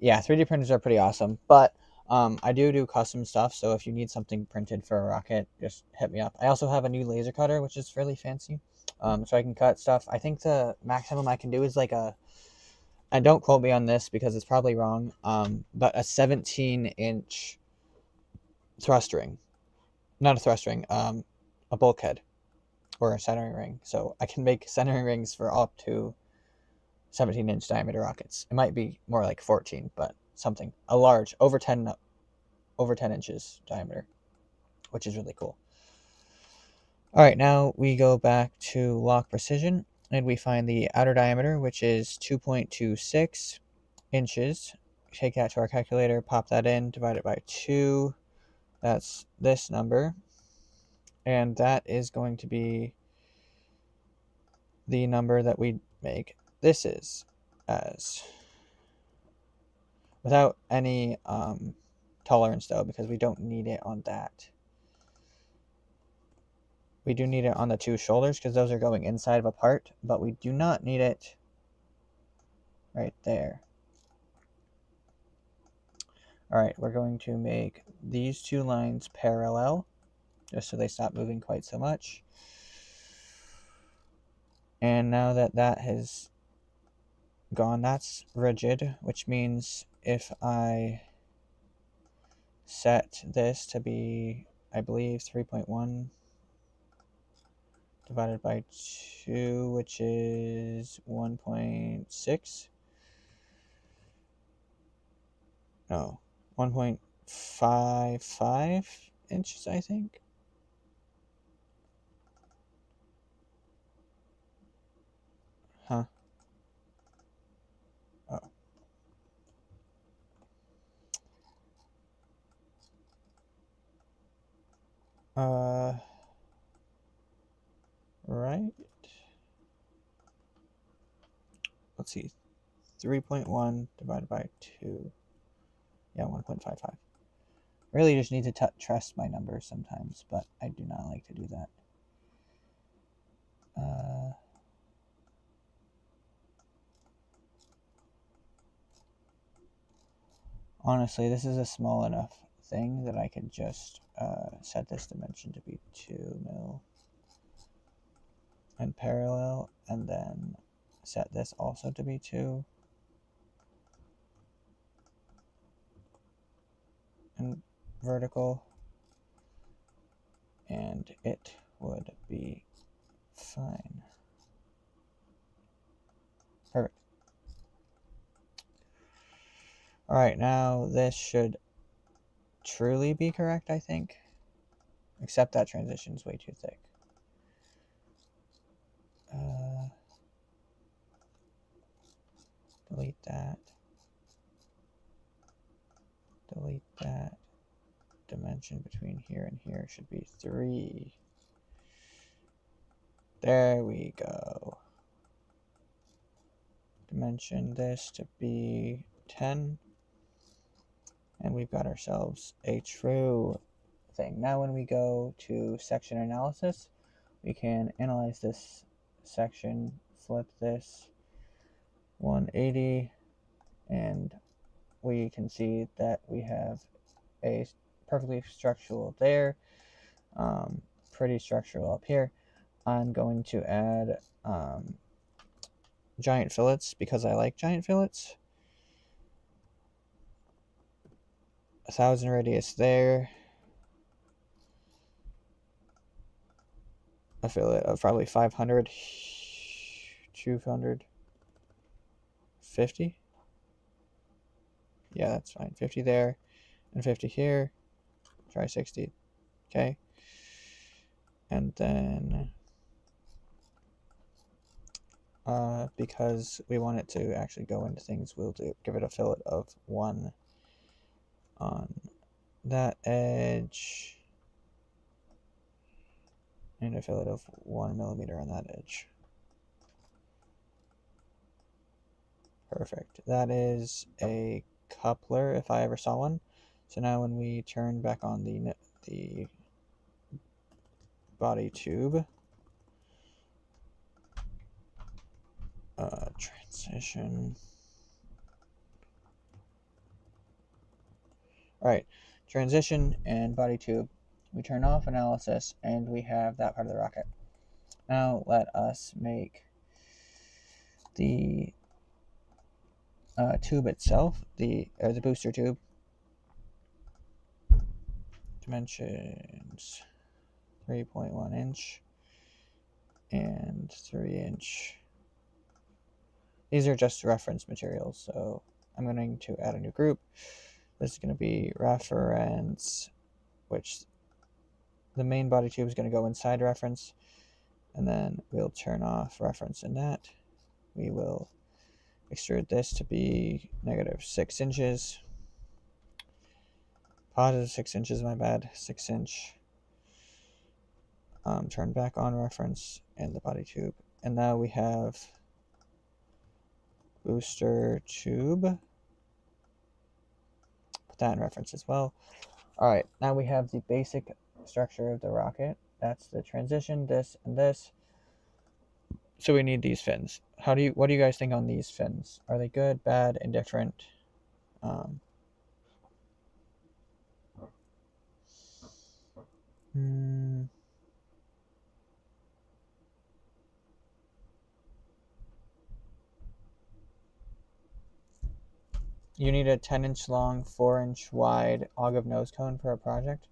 Yeah, 3D printers are pretty awesome, but I do custom stuff, so if you need something printed for a rocket, just hit me up. I also have a new laser cutter, which is really fancy, so I can cut stuff. I think the maximum I can do is like and don't quote me on this because it's probably wrong, but a 17-inch thrust ring. Not a thrust ring, a bulkhead or a centering ring. So I can make centering rings for up to 17-inch diameter rockets. It might be more like 14, but something. A large, over 10 inches diameter, which is really cool. All right, now we go back to lock precision, and we find the outer diameter, which is 2.26 inches. Take that to our calculator, pop that in, divide it by 2. That's this number. And that is going to be the number that we make this is as. Without any tolerance, though, because we don't need it on that. We do need it on the 2 shoulders because those are going inside of a part, but we do not need it right there. All right, we're going to make these 2 lines parallel, just so they stop moving quite so much. And now that that has gone, that's rigid, which means if I set this to be, I believe, 3.1 divided by 2, which is 1.6. No, 1.55 inches, I think. Huh. Oh. Right. Let's see. 3.1 divided by 2. Yeah, 1.55. Really just need to trust my numbers sometimes, but I do not like to do that. Honestly, this is a small enough thing that I could just set this dimension to be 2 mil and parallel, and then set this also to be 2 and vertical, and it would be fine. Perfect. Alright, now this should truly be correct, I think. Except that transition's way too thick. Delete that. Delete that. Dimension between here and here should be 3. There we go. Dimension this to be 10. And we've got ourselves a true thing. Now when we go to section analysis, we can analyze this section, flip this 180, and we can see that we have a perfectly structural there, pretty structural up here. I'm going to add giant fillets because I like giant fillets. 1,000 radius there. A fillet of probably 500, 250. Yeah, that's fine. 50 there and 50 here. Try 60. Okay. And then because we want it to actually go into things, we'll give it a fillet of 1 on that edge and a fillet of 1 millimeter on that edge. Perfect. That is a coupler if I ever saw one. So now when we turn back on the body tube, transition. All right, transition and body tube. We turn off analysis and we have that part of the rocket. Now let us make the tube itself, the booster tube. Dimensions 3.1 inch and 3 inch. These are just reference materials, so I'm going to add a new group. This is going to be reference, which the main body tube is going to go inside reference, and then we'll turn off reference in that. We will extrude this to be -6 inches. Positive 6 inches, my bad. 6 inch. Turn back on reference and the body tube. And now we have booster tube. Put that in reference as well. Alright, now we have the basic structure of the rocket. That's the transition, this, and this. So we need these fins. What do you guys think on these fins? Are they good, bad, indifferent? You need a 10-inch long, 4-inch wide augov nose cone for a project.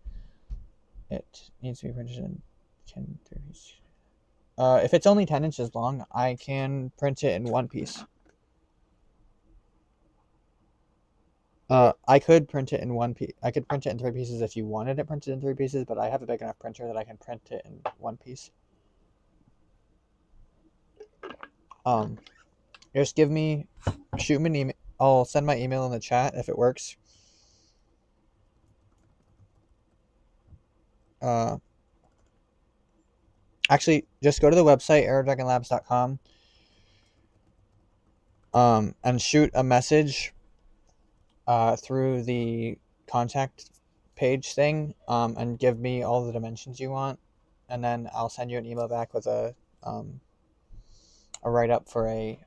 It needs to be printed in 10 30s. If it's only 10 inches long, I can print it in 1 piece. I could print it in 1 piece. I could print it in 3 pieces if you wanted it printed in 3 pieces, but I have a big enough printer that I can print it in 1 piece. Just shoot me an email. I'll send my email in the chat if it works. Actually, just go to the website aerodragonlabs.com and shoot a message through the contact page thing and give me all the dimensions you want, and then I'll send you an email back with a write-up for a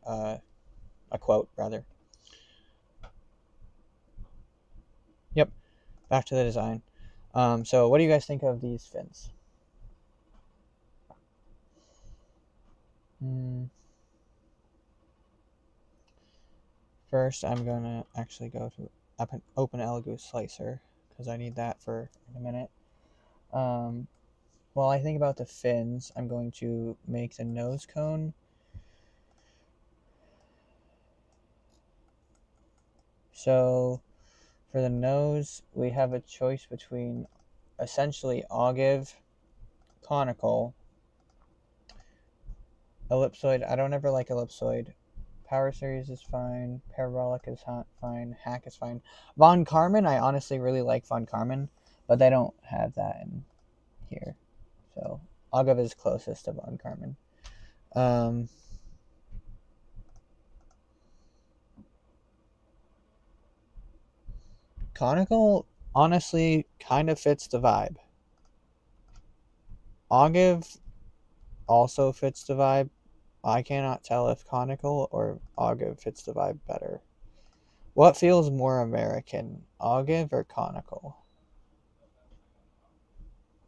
quote, rather. Yep, back to the design. So what do you guys think of these fins? First, I'm going to actually go to open Elegoo Slicer because I need that for in a minute. While I think about the fins, I'm going to make the nose cone So for the nose, we have a choice between essentially ogive, conical, ellipsoid. I don't ever like ellipsoid. Power series is fine. Parabolic is fine. Hack is fine. Von Karman, I honestly really like Von Karman, but they don't have that in here. So ogive is closest to Von Karman. Conical honestly kind of fits the vibe. Ogive also fits the vibe. I cannot tell if conical or ogive fits the vibe better. What feels more American, ogive or conical?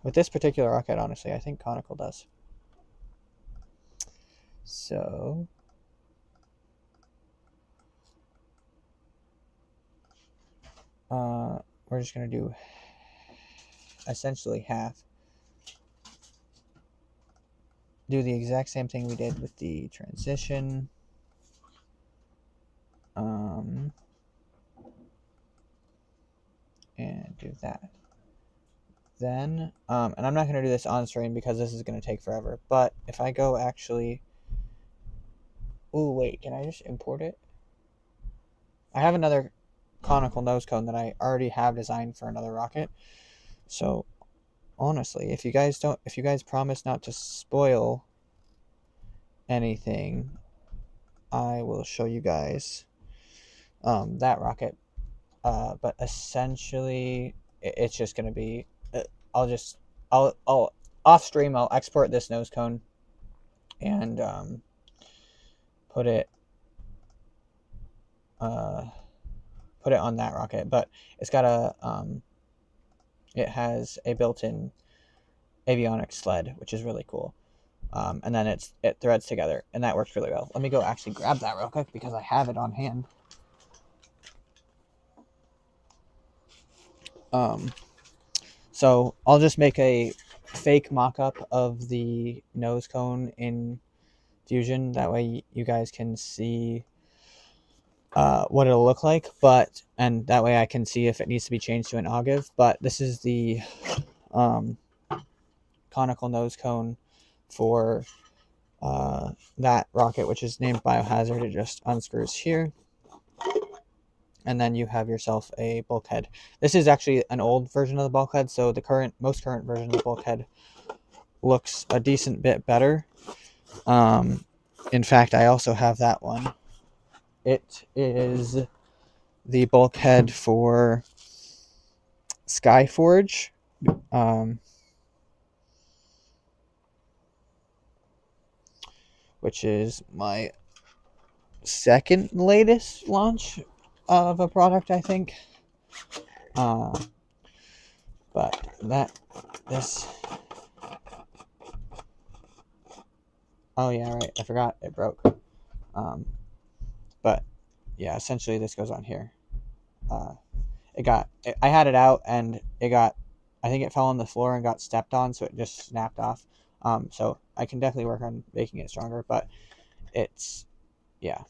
With this particular rocket, honestly, I think conical does. So we're just going to do essentially half. Do the exact same thing we did with the transition. And do that. Then, and I'm not going to do this on screen because this is going to take forever, but if I go actually, oh wait, can I just import it? I have another conical nose cone that I already have designed for another rocket. So honestly, if you guys promise not to spoil anything, I will show you guys that rocket. But essentially, it's just going to be, I'll off stream, I'll export this nose cone and put it on that rocket. But it's got it has a built-in avionics sled, which is really cool. And then it threads together, and that works really well. Let me go actually grab that real quick because I have it on hand. So I'll just make a fake mock-up of the nose cone in Fusion. That way you guys can see what it'll look like, and that way I can see if it needs to be changed to an ogive. But this is the conical nose cone for that rocket, which is named Biohazard. It just unscrews here, and then you have yourself a bulkhead. This is actually an old version of the bulkhead, so the most current version of the bulkhead looks a decent bit better. In fact, I also have that one. It is the bulkhead for Skyforge. Which is my second latest launch of a product, I think. But this. Oh yeah, right. I forgot it broke. But yeah, essentially this goes on here. I had it out and I think it fell on the floor and got stepped on, so it just snapped off. So I can definitely work on making it stronger, but it's, yeah.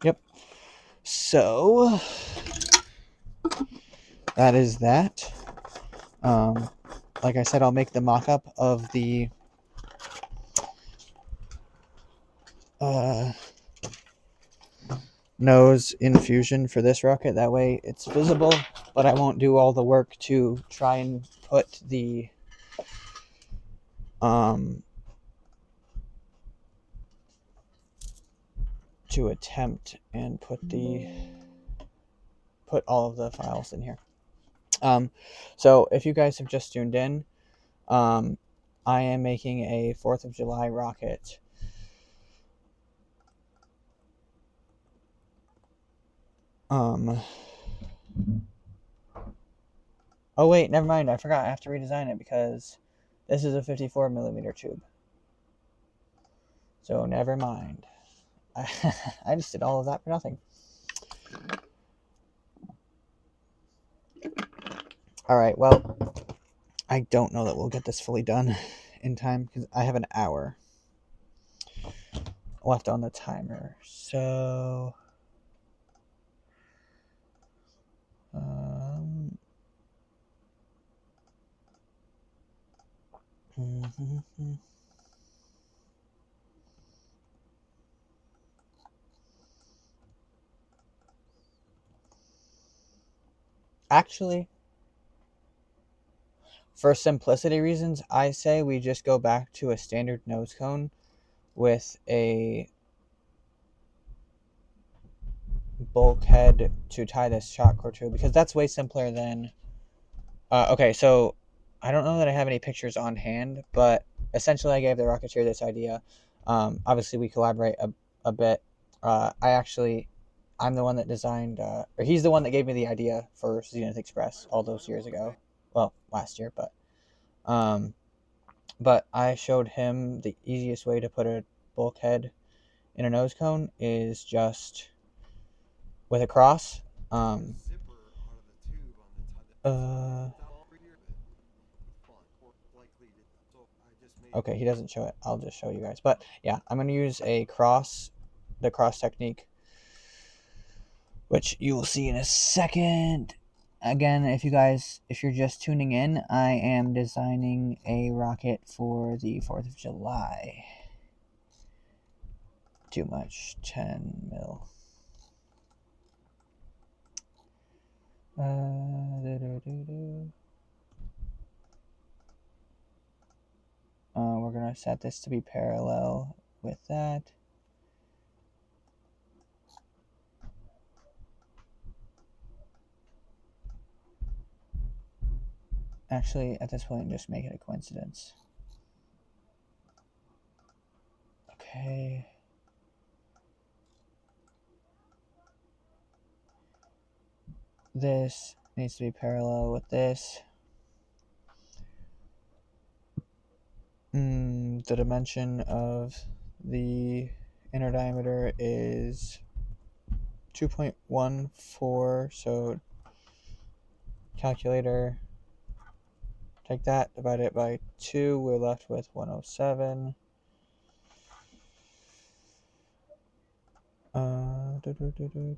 Yep. So that is that. Like I said, I'll make the mock-up of the nose in Fusion for this rocket. That way it's visible, but I won't do all the work to try and put the to attempt and put all of the files in here. So if you guys have just tuned in, I am making a 4th of July rocket. Oh wait, never mind. I forgot. I have to redesign it because this is a 54 millimeter tube. So never mind. I just did all of that for nothing. All right. Well, I don't know that we'll get this fully done in time because I have an hour left on the timer. So Actually, for simplicity reasons, I say we just go back to a standard nose cone with a bulkhead to tie this shock core to, because that's way simpler than okay, so I don't know that I have any pictures on hand, but essentially I gave the Rocketeer this idea. Obviously we collaborate a bit. I'm the one that designed, or he's the one that gave me the idea for Zenith Express all those years ago. Well, last year, um, but I showed him the easiest way to put a bulkhead in a nose cone is just with a cross. Uh, okay, he doesn't show it. I'll just show you guys. But yeah, I'm going to use the cross technique, which you will see in a second. Again, if you're just tuning in, I am designing a rocket for the 4th of July. Too much, 10 mil. We're going to set this to be parallel with that. Actually, at this point, just make it a coincidence. Okay. This needs to be parallel with this. The dimension of the inner diameter is 2.14, so calculator, take that, divide it by 2, we're left with 107.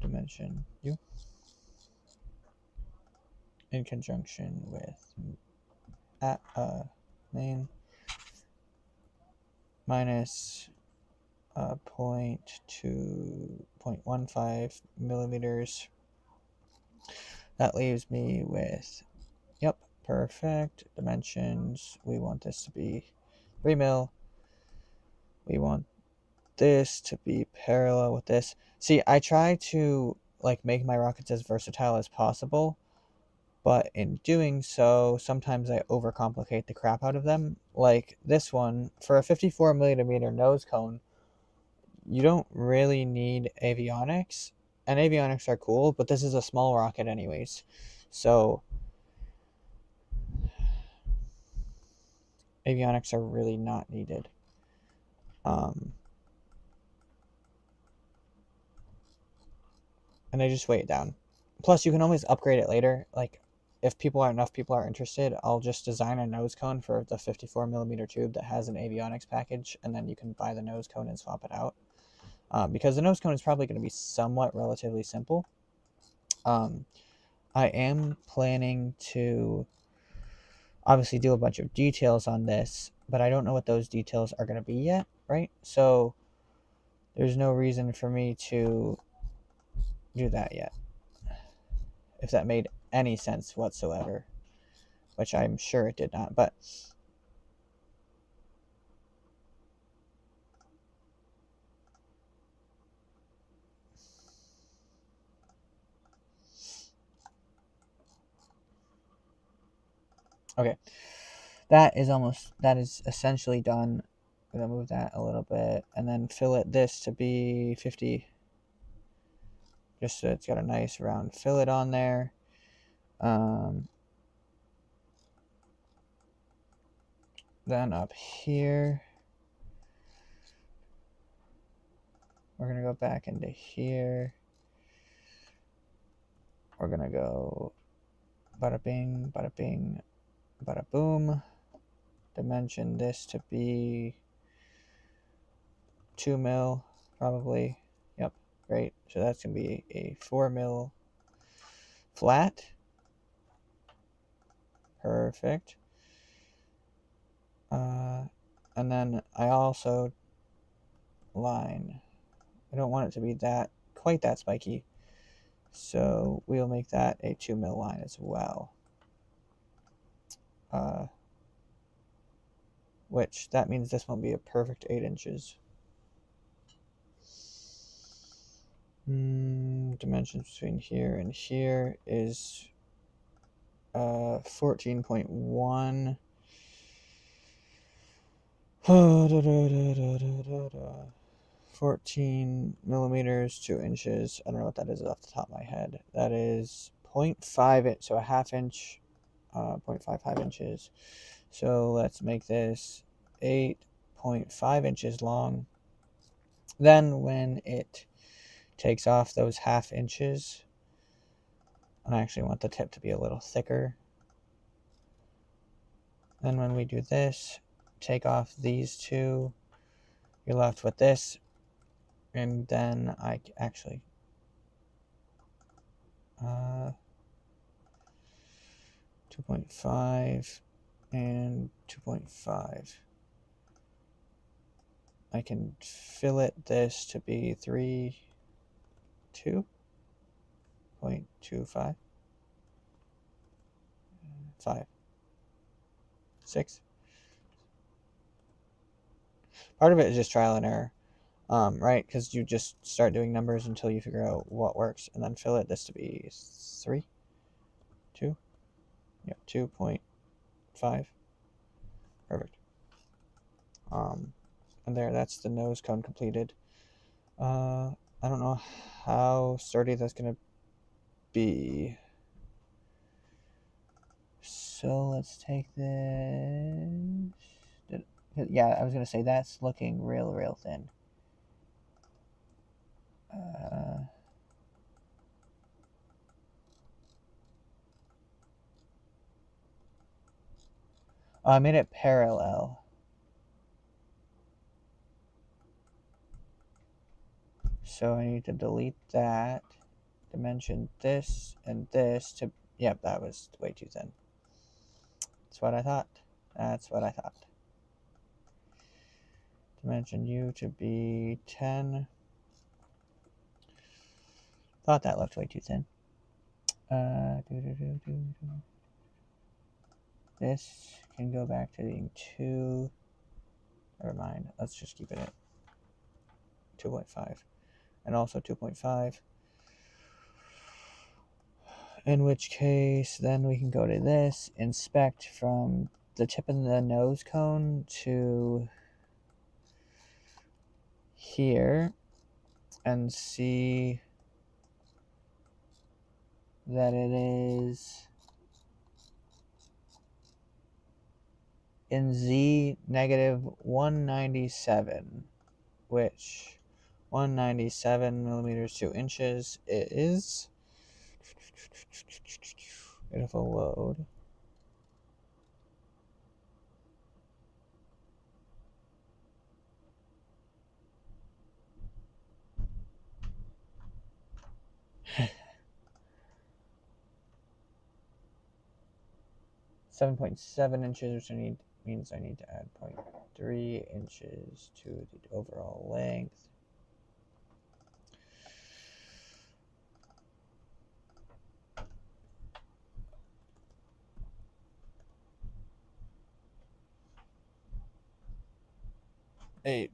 Dimension U in conjunction with main minus 0.15 millimeters. That leaves me with, yep, perfect dimensions. We want this to be 3 mil. We want this to be parallel with this. See, I try to make my rockets as versatile as possible, but in doing so, sometimes I overcomplicate the crap out of them. Like this one, for a 54 millimeter nose cone, you don't really need avionics, and avionics are cool, but this is a small rocket anyways, so avionics are really not needed. And I just weigh it down. Plus, you can always upgrade it later. Like, if enough people are interested, I'll just design a nose cone for the 54 millimeter tube that has an avionics package, and then you can buy the nose cone and swap it out. Because the nose cone is probably going to be somewhat relatively simple. I am planning to obviously do a bunch of details on this, but I don't know what those details are going to be yet, right? So there's no reason for me to do that yet, if that made any sense whatsoever, which I'm sure it did not. But okay, that is essentially done. I'm gonna move that a little bit and then fillet this to be 50, just so it's got a nice round fillet on there. Then up here, we're gonna go back into here. We're gonna go bada bing, bada bing, bada boom. Dimension this to be 2 mil, probably. Yep, great. So that's gonna be a 4 mil flat. Perfect. And then I also line. I don't want it to be quite that spiky, so we'll make that a 2 mil line as well. Which that means this won't be a perfect 8 inches. Dimensions between here and here is 14.1. 14 millimeters, 2 inches. I don't know what that is off the top of my head. That is 0.5 inch, so a half inch, 0.55 inches. So let's make this 8.5 inches long. Then when it takes off those half inches, and I actually want the tip to be a little thicker. Then when we do this, take off these two, you're left with this, and then I actually 2.5 and 2.5. I can fillet this to be 2.25, 5, 6. Part of it is just trial and error, right? Because you just start doing numbers until you figure out what works, and then fillet this to be 3, 2, yep, 2.5. Perfect. And there, that's the nose cone completed. I don't know how sturdy that's gonna be. So let's take this. Yeah, I was gonna say that's looking real thin. I made it parallel. So I need to delete that, dimension this and this to, yep, that was way too thin. That's what I thought. That's what I thought. Dimension you to be 10. Thought that looked way too thin. This can go back to being 2. Never mind. Let's just keep it at 2.5. And also 2.5. In which case, then we can go to this, inspect from the tip of the nose cone to here, and see that it is in Z negative 197, which 197 millimeters 2 inches is. Beautiful load. .7 inches, which means I need to add 0.3 inches to the overall length. .8.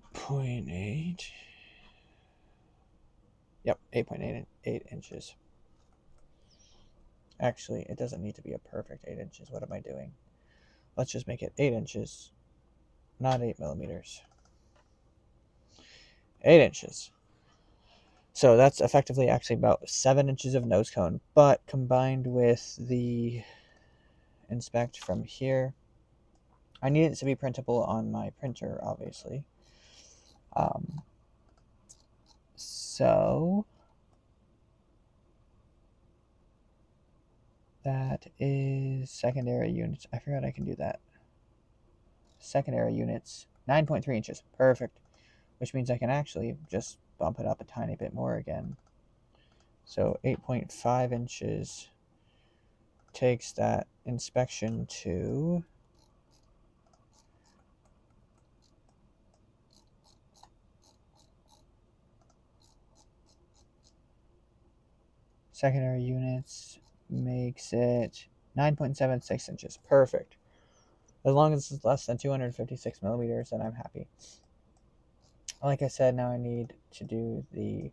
Yep, 8.8 inches. Actually, it doesn't need to be a perfect 8 inches. What am I doing? Let's just make it 8 inches, not 8 millimeters. 8 inches. So that's effectively actually about 7 inches of nose cone, but combined with the inspect from here, I need it to be printable on my printer, obviously. So that is secondary units. I forgot I can do that. Secondary units, 9.3 inches. Perfect. Which means I can actually just bump it up a tiny bit more again. So 8.5 inches takes that inspection to secondary units makes it 9.76 inches. Perfect. As long as it's less than 256 millimeters, then I'm happy. Like I said, now I need to do the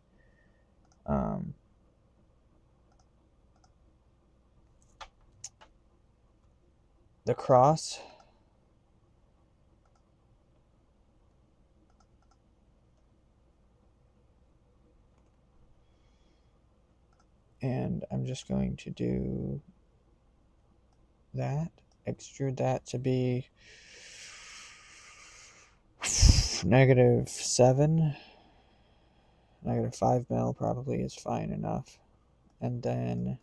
cross. And I'm just going to do that, extrude that to be -7, -5 mil probably is fine enough. And then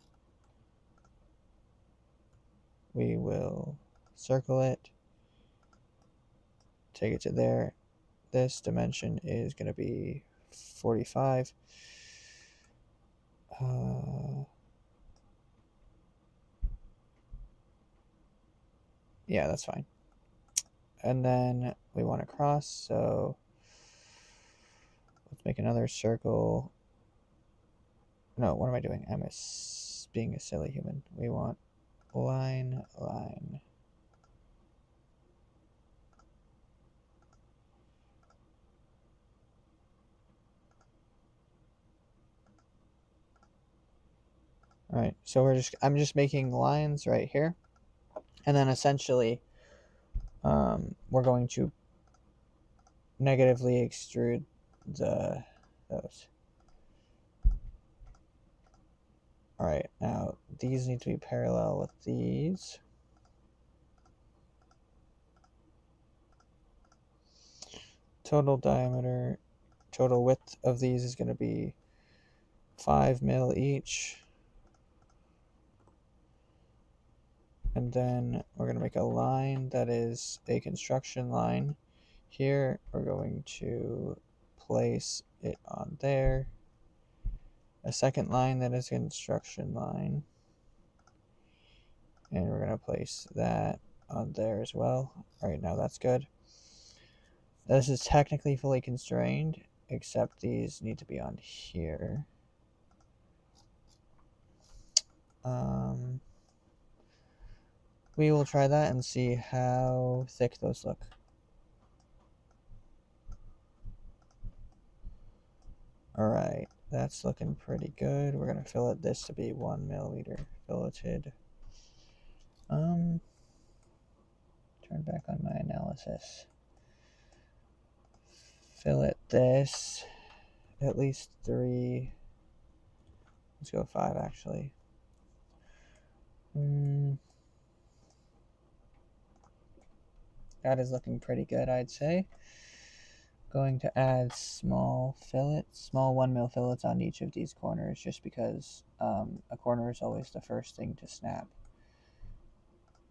we will circle it, take it to there. This dimension is going to be 45. Yeah, that's fine. And then we want to cross, so let's make another circle. No, what am I doing? I'm being a silly human. We want line, line. All right, so I'm just making lines right here, and then essentially we're going to negatively extrude those. All right, now these need to be parallel with these. Total diameter, total width of these is going to be 5 mil each. And then we're going to make a line that is a construction line. Here we're going to place it on there. A second line that is a construction line. And we're going to place that on there as well. All right, now that's good. This is technically fully constrained, except these need to be on here. We will try that and see how thick those look. All right, that's looking pretty good. We're gonna fillet this to be 1 millimeter filleted. Turn back on my analysis. Fillet this at least 3. Let's go 5 actually. That is looking pretty good, I'd say. Going to add small fillets, small 1 mil fillets on each of these corners, just because a corner is always the first thing to snap.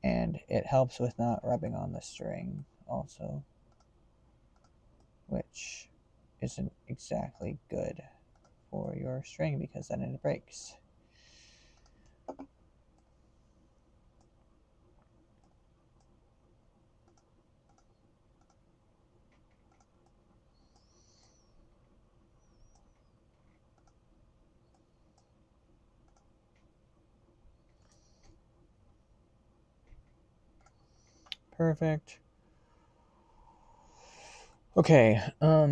And it helps with not rubbing on the string also, which isn't exactly good for your string because then it breaks. Perfect. Okay, all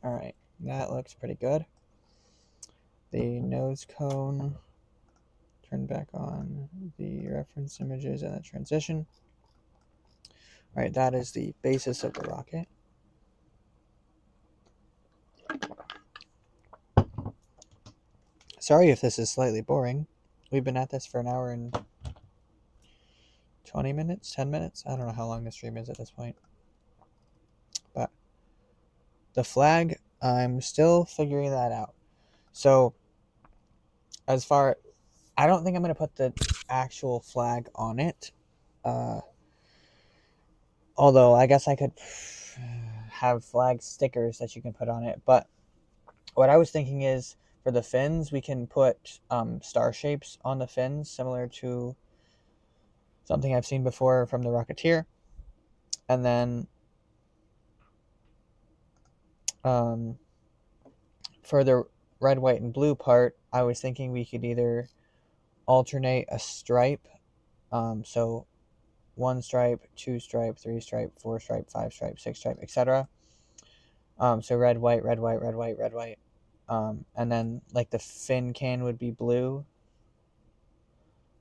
right, that looks pretty good. The nose cone, turn back on the reference images and the transition. All right, that is the basis of the rocket. Sorry if this is slightly boring. We've been at this for an hour and 20 minutes, 10 minutes. I don't know how long the stream is at this point. But the flag, I'm still figuring that out. So as far, I don't think I'm going to put the actual flag on it. Although I guess I could have flag stickers that you can put on it. But What I was thinking is for the fins, we can put star shapes on the fins, similar to something I've seen before from the Rocketeer. And then for the red, white, and blue part, I was thinking we could either alternate a stripe. So one stripe, two stripe, three stripe, four stripe, five stripe, six stripe, etc. So red, white, red, white, red, white, red, white. And then like the fin can would be blue.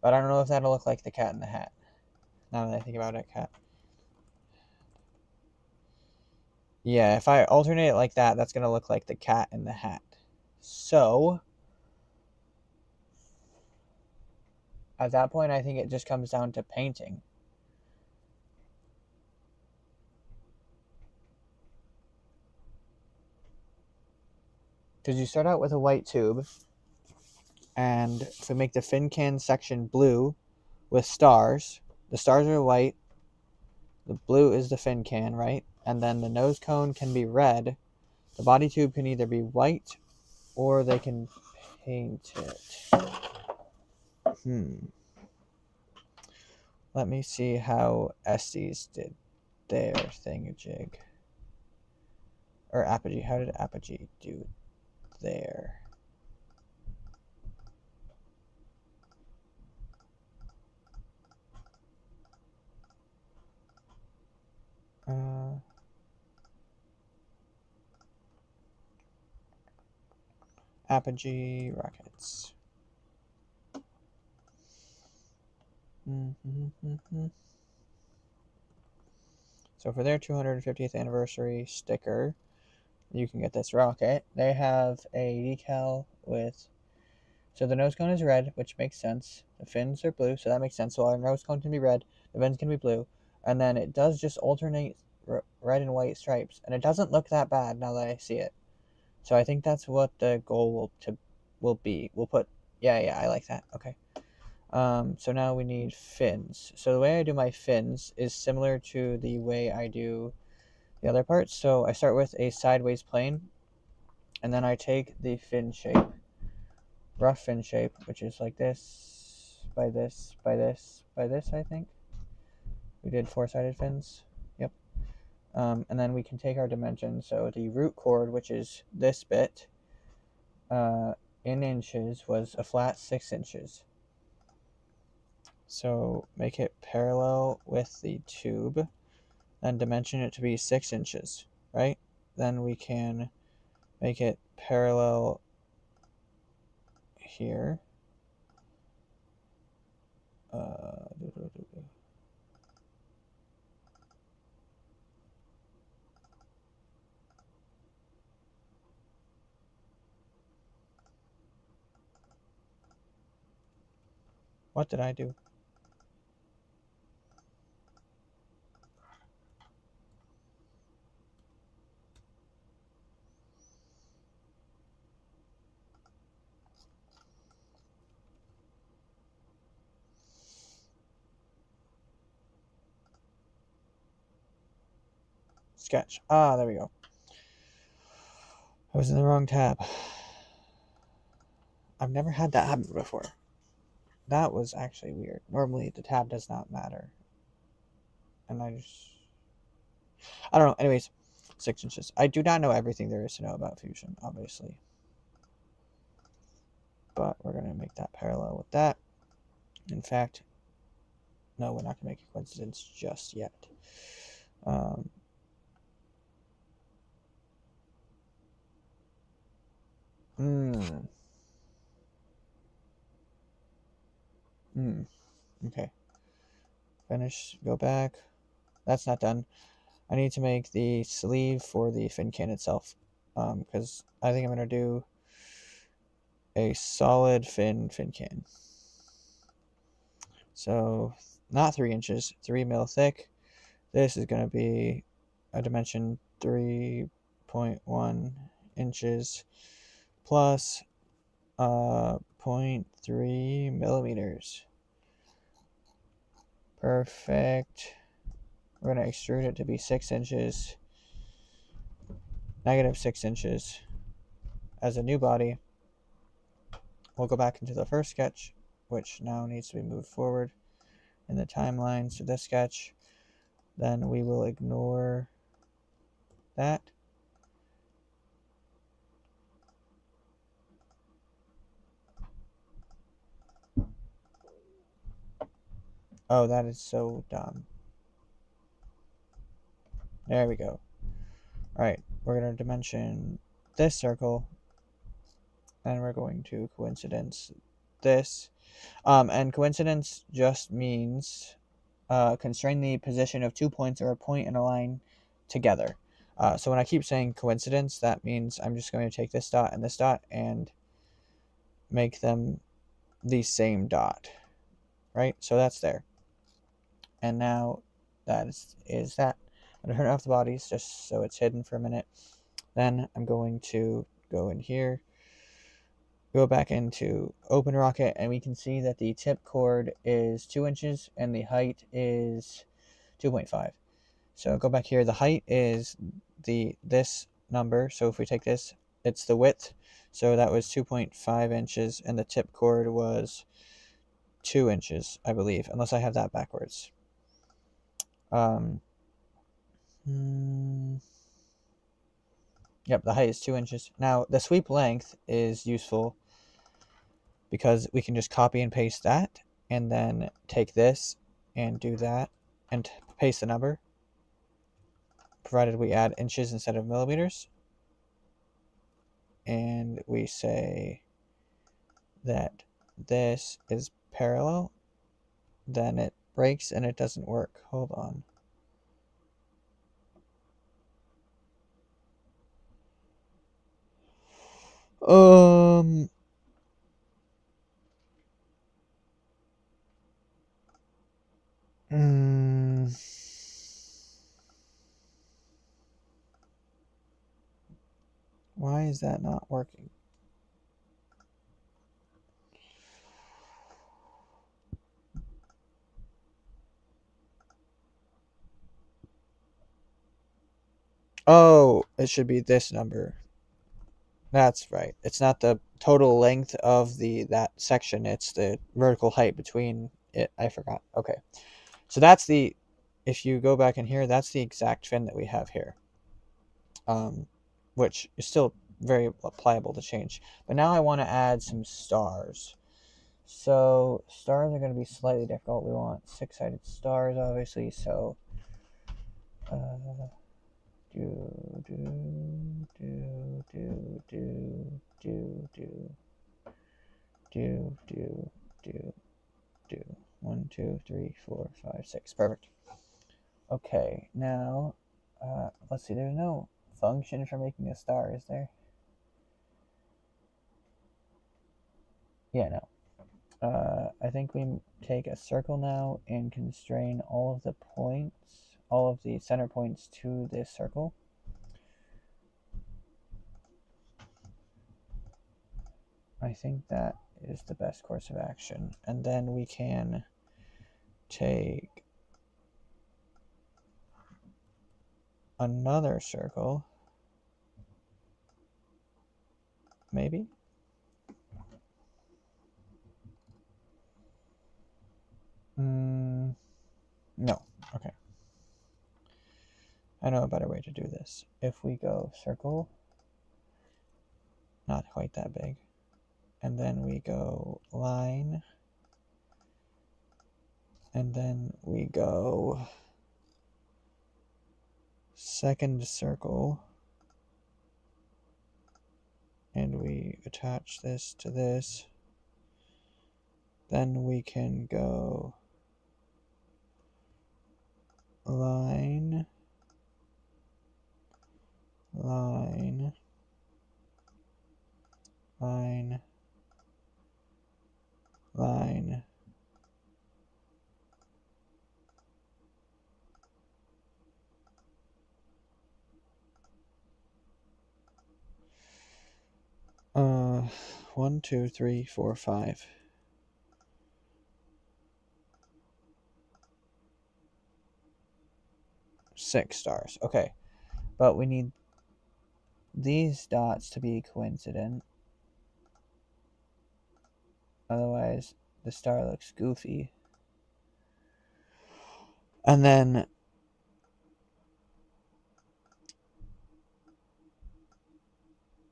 But I don't know if that'll look like the Cat in the Hat. Now that I think about it, cat. Yeah, if I alternate it like that, that's going to look like the Cat in the Hat. So, at that point, I think it just comes down to painting. Because you start out with a white tube, and if we make the fin can section blue with stars, the stars are white, the blue is the fin can, right? And then the nose cone can be red. The body tube can either be white or they can paint it. Let me see how Estes did their thingamajig. Or Apogee. How did Apogee do there? Apogee rockets. So for their 250th anniversary sticker, you can get this rocket. They have a decal with, so the nose cone is red, which makes sense. The fins are blue, so that makes sense. So our nose cone can be red, the fins can be blue, and then it does just alternate red and white stripes, and it doesn't look that bad now that I see it. So I think that's what the goal will be. We'll put, yeah, I like that. Okay. So now we need fins. So the way I do my fins is similar to the way I do the other parts. So I start with a sideways plane, and then I take the fin shape, rough fin shape, which is like this, by this, by this, by this, I think. We did four-sided fins. Yep. And then we can take our dimensions. So the root chord, which is this bit, in inches, was a flat 6 inches. So make it parallel with the tube, and dimension it to be 6 inches, right? Then we can make it parallel here. What did I do? Sketch. Ah, there we go. I was in the wrong tab. I've never had that happen before. That was actually weird. Normally the tab does not matter. And I don't know. Anyways, 6 inches. I do not know everything there is to know about fusion, obviously. But we're going to make that parallel with that. In fact, no, we're not going to make a coincidence just yet. Okay. Finish, go back. That's not done. I need to make the sleeve for the fin can itself. Because I think I'm going to do a solid fin can. So, not 3 inches, 3 mil thick. This is going to be a dimension 3.1 inches plus 0.3 millimeters. Perfect. We're going to extrude it to be 6 inches, negative 6 inches, as a new body, we'll go back into the first sketch, which now needs to be moved forward in the timelines to this sketch. Then we will ignore that. Oh, that is so dumb. There we go. Alright, we're going to dimension this circle, and we're going to coincidence this. And coincidence just means constrain the position of 2 points or a point in a line together. So when I keep saying coincidence, that means I'm just going to take this dot and make them the same dot, right? So that's there. And now that is that. I'm going to turn off the bodies just so it's hidden for a minute. Then I'm going to go in here, go back into Open Rocket, and we can see that the tip chord is 2 inches and the height is 2.5. So go back here. The height is this number. So if we take this, it's the width. So that was 2.5 inches, and the tip chord was 2 inches, I believe, unless I have that backwards. Yep, the height is 2 inches. Now, the sweep length is useful because we can just copy and paste that, and then take this and do that, and paste the number, provided we add inches instead of millimeters. And we say that this is parallel. Then it breaks and it doesn't work. Hold on. Why is that not working? Oh, it should be this number. That's right. It's not the total length of that section. It's the vertical height between it. I forgot. Okay. So that's if you go back in here, that's the exact fin that we have here. Which is still very pliable to change. But now I want to add some stars. So stars are going to be slightly difficult. We want 6-sided stars, obviously. So do 1, 2, 3, 4, 5, 6. Perfect. Okay, now let's see. There's no function for making a star, is there? Yeah, no. I think we take a circle now and constrain all of the points, all of the center points to this circle. I think that is the best course of action. And then we can take another circle, maybe? No. Okay. I know a better way to do this. If we go circle, not quite that big, and then we go line, and then we go second circle, and we attach this to this. Then we can go line, line, line, line, 1, 2, 3, 4, 5. Six stars. Okay. But we need these dots to be coincident. Otherwise, the star looks goofy. And then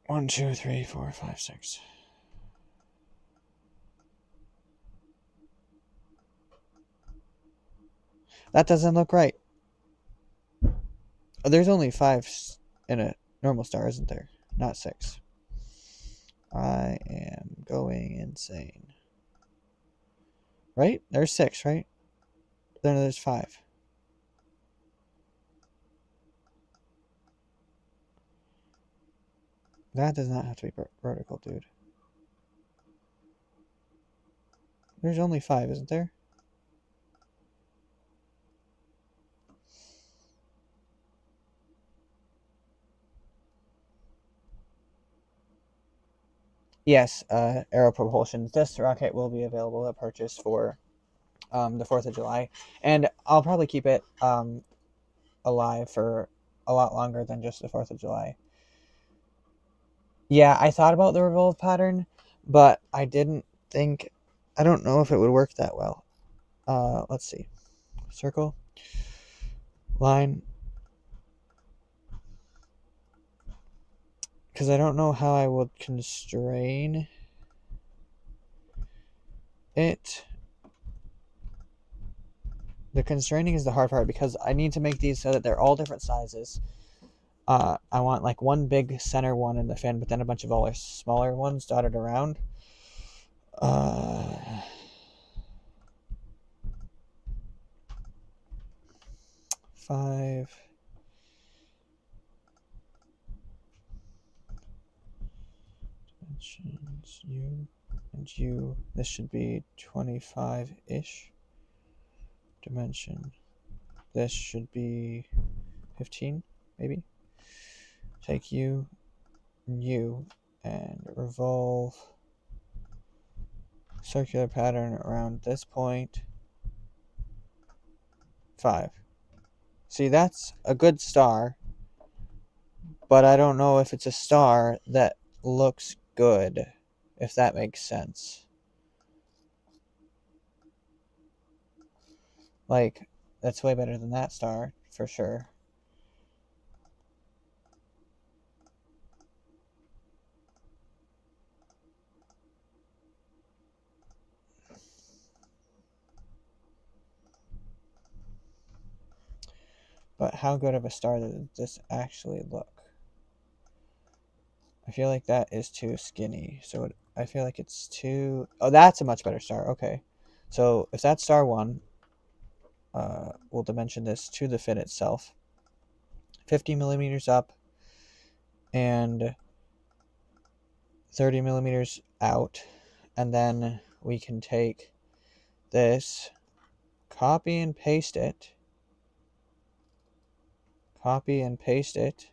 1, 2, 3, 4, 5, 6. That doesn't look right. There's only 5 in a normal star, isn't there? Not 6. I am going insane. Right? There's 6, right? Then there's 5. That does not have to be vertical, dude. There's only 5, isn't there? Yes, aero propulsion. This rocket will be available at purchase for the 4th of July. And I'll probably keep it alive for a lot longer than just the 4th of July. Yeah, I thought about the revolve pattern, but I don't know if it would work that well. Let's see. Circle, line, because I don't know how I would constrain it. The constraining is the hard part because I need to make these so that they're all different sizes. I want like one big center one in the fin, but then a bunch of all smaller ones dotted around. 5. Dimensions U and U. This should be 25-ish. Dimension. This should be 15, maybe. Take U and U and revolve circular pattern around this point. 5. See, that's a good star, but I don't know if it's a star that looks good, if that makes sense. Like, that's way better than that star, for sure. But how good of a star does this actually look? I feel like that is too skinny. So I feel like it's too... Oh, that's a much better star. Okay. So if that's star 1, we'll dimension this to the fin itself. 50 millimeters up and 30 millimeters out. And then we can take this, copy and paste it. Copy and paste it.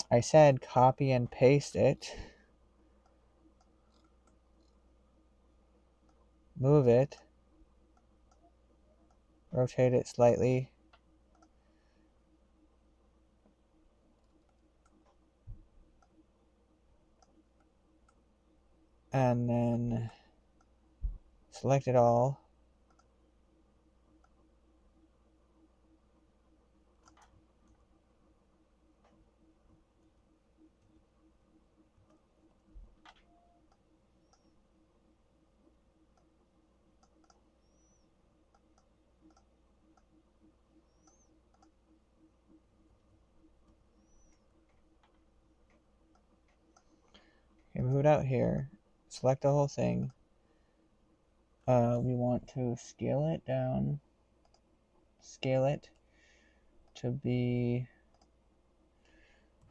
I said copy and paste it. Move it. Rotate it slightly. And then select it all. Okay, move it out here. Select the whole thing. We want to scale it down. Scale it to be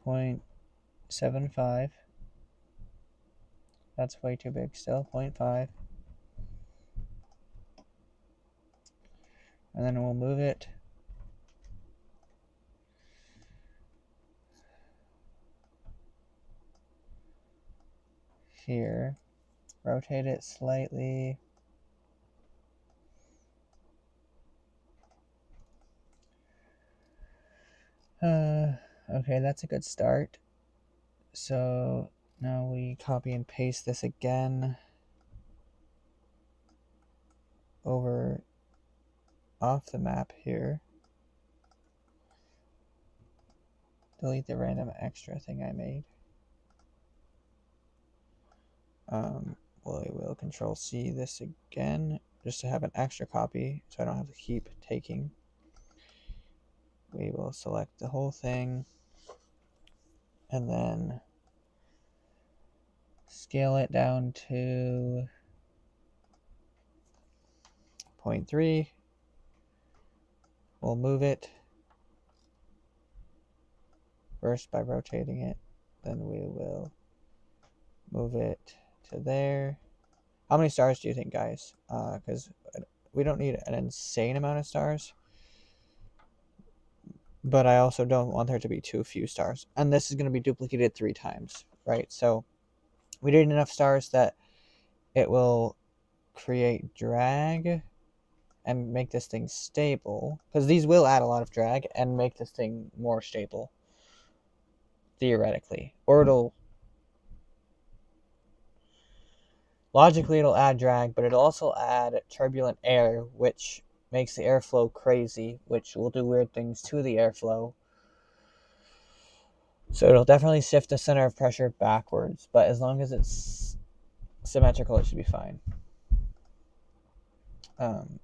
0.75. That's way too big still. 0.5. And then we'll move it here. Rotate it slightly. Okay, that's a good start. So now we copy and paste this again over off the map here. Delete the random extra thing I made. We will Control C this again just to have an extra copy so I don't have to keep taking. We will select the whole thing and then scale it down to 0.3. We'll move it first by rotating it, then we will move it to there. How many stars do you think, guys? Because we don't need an insane amount of stars, but I also don't want there to be too few stars. And this is going to be duplicated 3 times, right? So we need enough stars that it will create drag and make this thing stable, because these will add a lot of drag and make this thing more stable, theoretically. Or logically it'll add drag, but it'll also add turbulent air, which makes the airflow crazy, which will do weird things to the airflow. So it'll definitely shift the center of pressure backwards, but as long as it's symmetrical, it should be fine.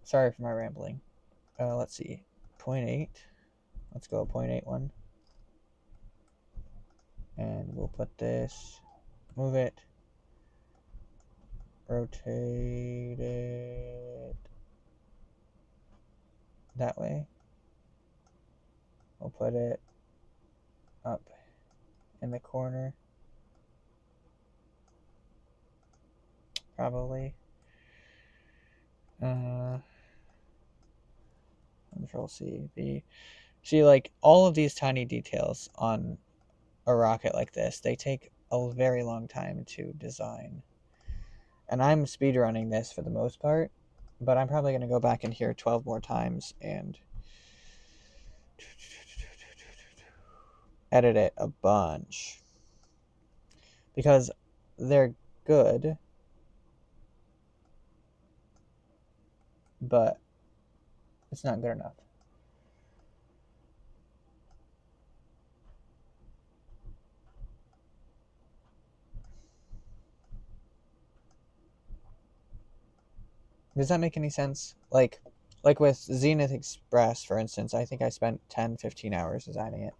Sorry for my rambling. Let's see, 0.8. Let's go 0.81. And we'll put this, move it, rotate it that way. We'll put it up in the corner, probably. Control C, V. See, like, all of these tiny details on a rocket like this, they take a very long time to design. And I'm speedrunning this for the most part, but I'm probably going to go back in here 12 more times and edit it a bunch, because they're good, but it's not good enough. Does that make any sense? Like with Zenith Express, for instance, I think I spent 10-15 hours designing it.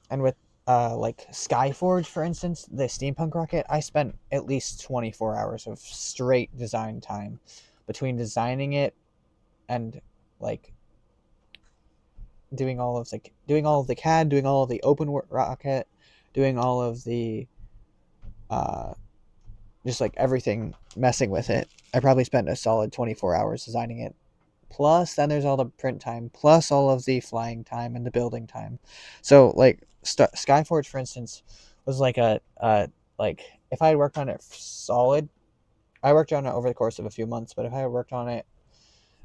And with like Skyforge, for instance, the steampunk rocket, I spent at least 24 hours of straight design time between designing it and like doing all of the CAD, doing all of the open rocket, doing all of the just like everything, messing with it. I probably spent a solid 24 hours designing it. Plus, then there's all the print time, plus all of the flying time and the building time. So, like, Skyforge, for instance, was like like, if I had worked on it solid, I worked on it over the course of a few months, but if I had worked on it,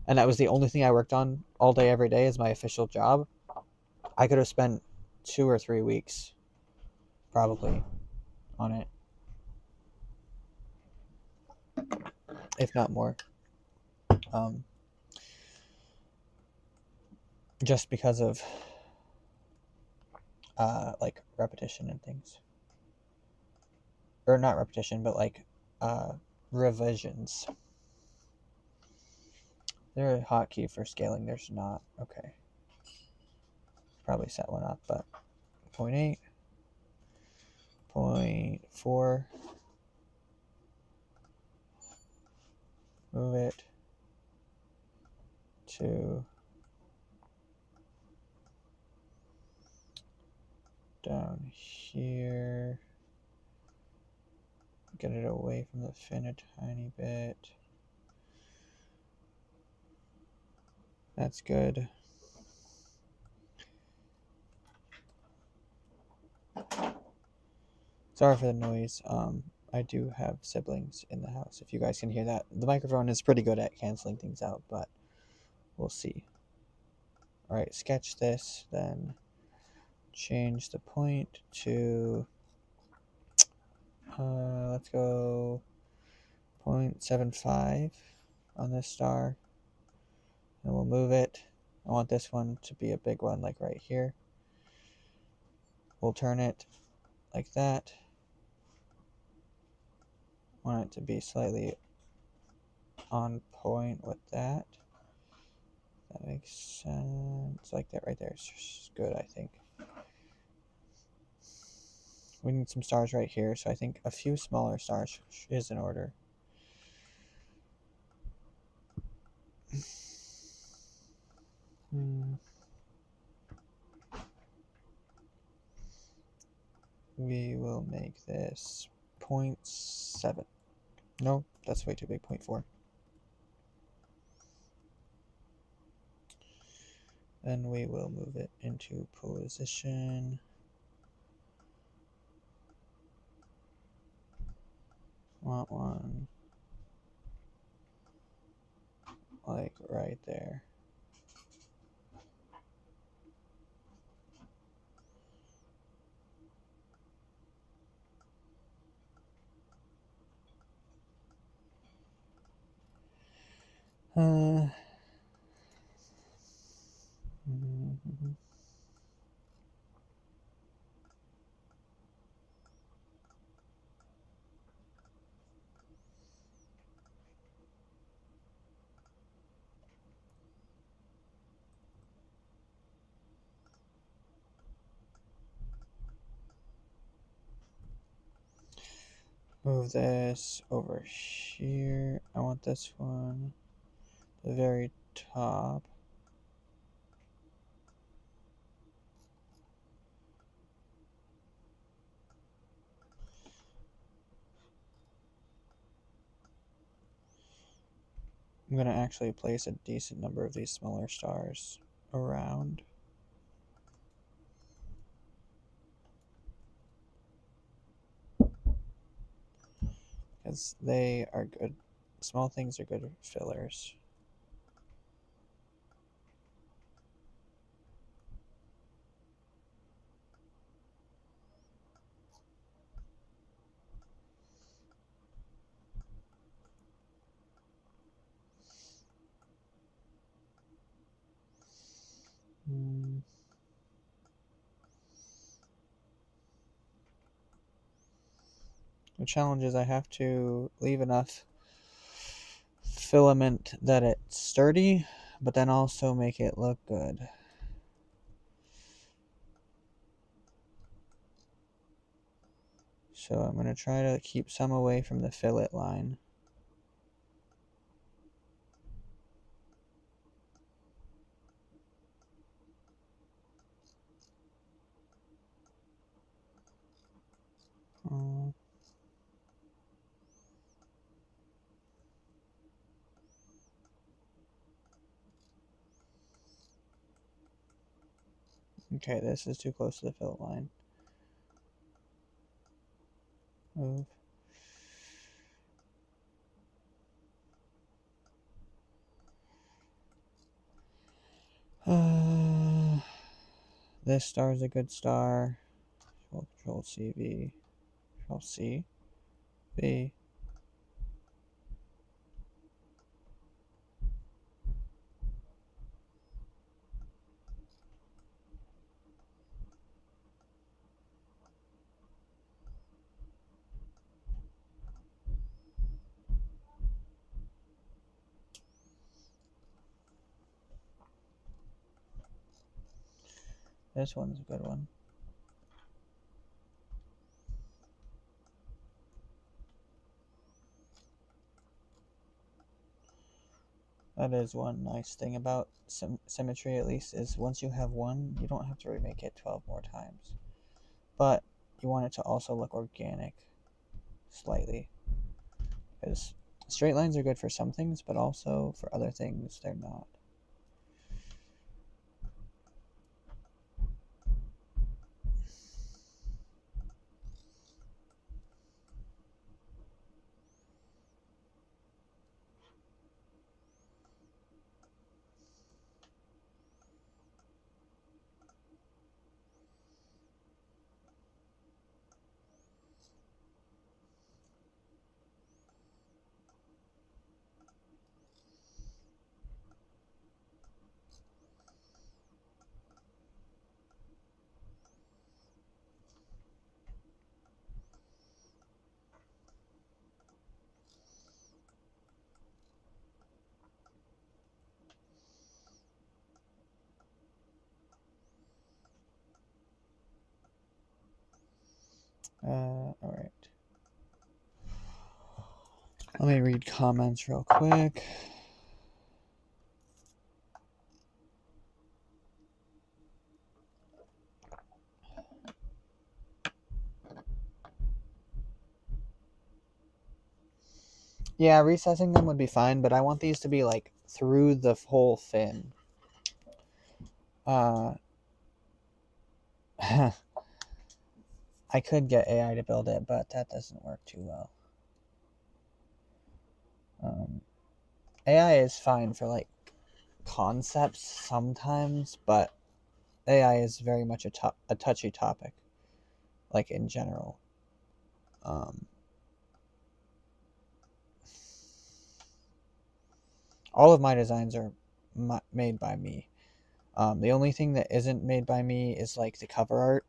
and that was the only thing I worked on all day, every day as my official job, I could have spent 2 or 3 weeks, probably, on it. If not more. Just because of like repetition and things, or not repetition, but like revisions. There a hotkey for scaling? There's not. Okay, probably set one up, but 0.8, 0.4, move it to down here, get it away from the fin a tiny bit. That's good. Sorry for the noise. I do have siblings in the house. If you guys can hear that, the microphone is pretty good at canceling things out, but we'll see. All right, sketch this, then change the point to let's go 0.75 on this star, and we'll move it. I want this one to be a big one, like right here. We'll turn it like that. I want it to be slightly on point with that. That makes sense. Like that right there is good, I think. We need some stars right here, so I think a few smaller stars is in order. We will make this 0.7. No, that's way too big, 0.4. Then we will move it into position. Want one like right there. Move this over here. I want this one, the very top. I'm going to actually place a decent number of these smaller stars around. Because they are good. Small things are good fillers. The challenge is I have to leave enough filament that it's sturdy, but then also make it look good. So I'm going to try to keep some away from the fillet line. Okay, this is too close to the fillet line. Move. This star is a good star. Control C, V. Control C, V. This one's a good one. That is one nice thing about symmetry, at least, is once you have one, you don't have to remake it 12 more times. But you want it to also look organic, slightly. Because straight lines are good for some things, but also for other things, they're not. All right. Let me read comments real quick. Yeah, recessing them would be fine, but I want these to be like through the whole fin. I could get AI to build it, but that doesn't work too well. AI is fine for like concepts sometimes, but AI is very much a touchy topic, like in general. All of my designs are made by me. The only thing that isn't made by me is like the cover art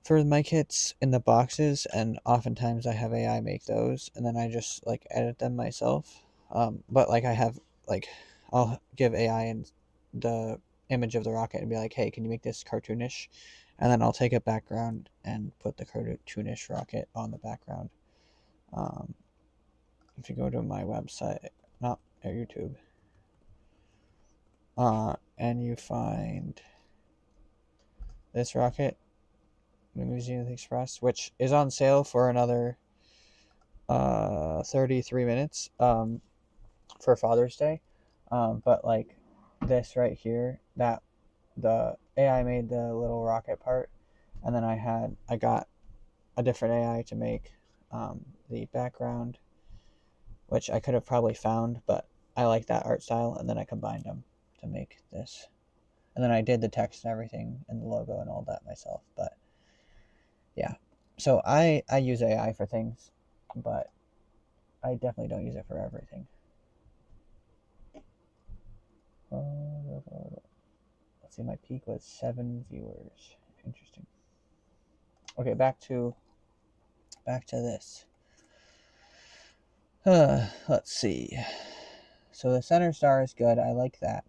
for my kits in the boxes, and oftentimes I have AI make those, and then I just like edit them myself. But like I have like I'll give AI and the image of the rocket and be like, hey, can you make this cartoonish? And then I'll take a background and put the cartoonish rocket on the background. If you go to my website, not YouTube, and you find this rocket, the Museum Express, which is on sale for another 33 minutes for Father's Day. But like this right here, that the AI made the little rocket part, and then I got a different AI to make the background, which I could have probably found, but I like that art style, and then I combined them to make this. And then I did the text and everything and the logo and all that myself. But yeah, so I use AI for things, but I definitely don't use it for everything. Let's see, my peak was 7 viewers. Interesting. Okay, back to this. Let's see. So the center star is good. I like that.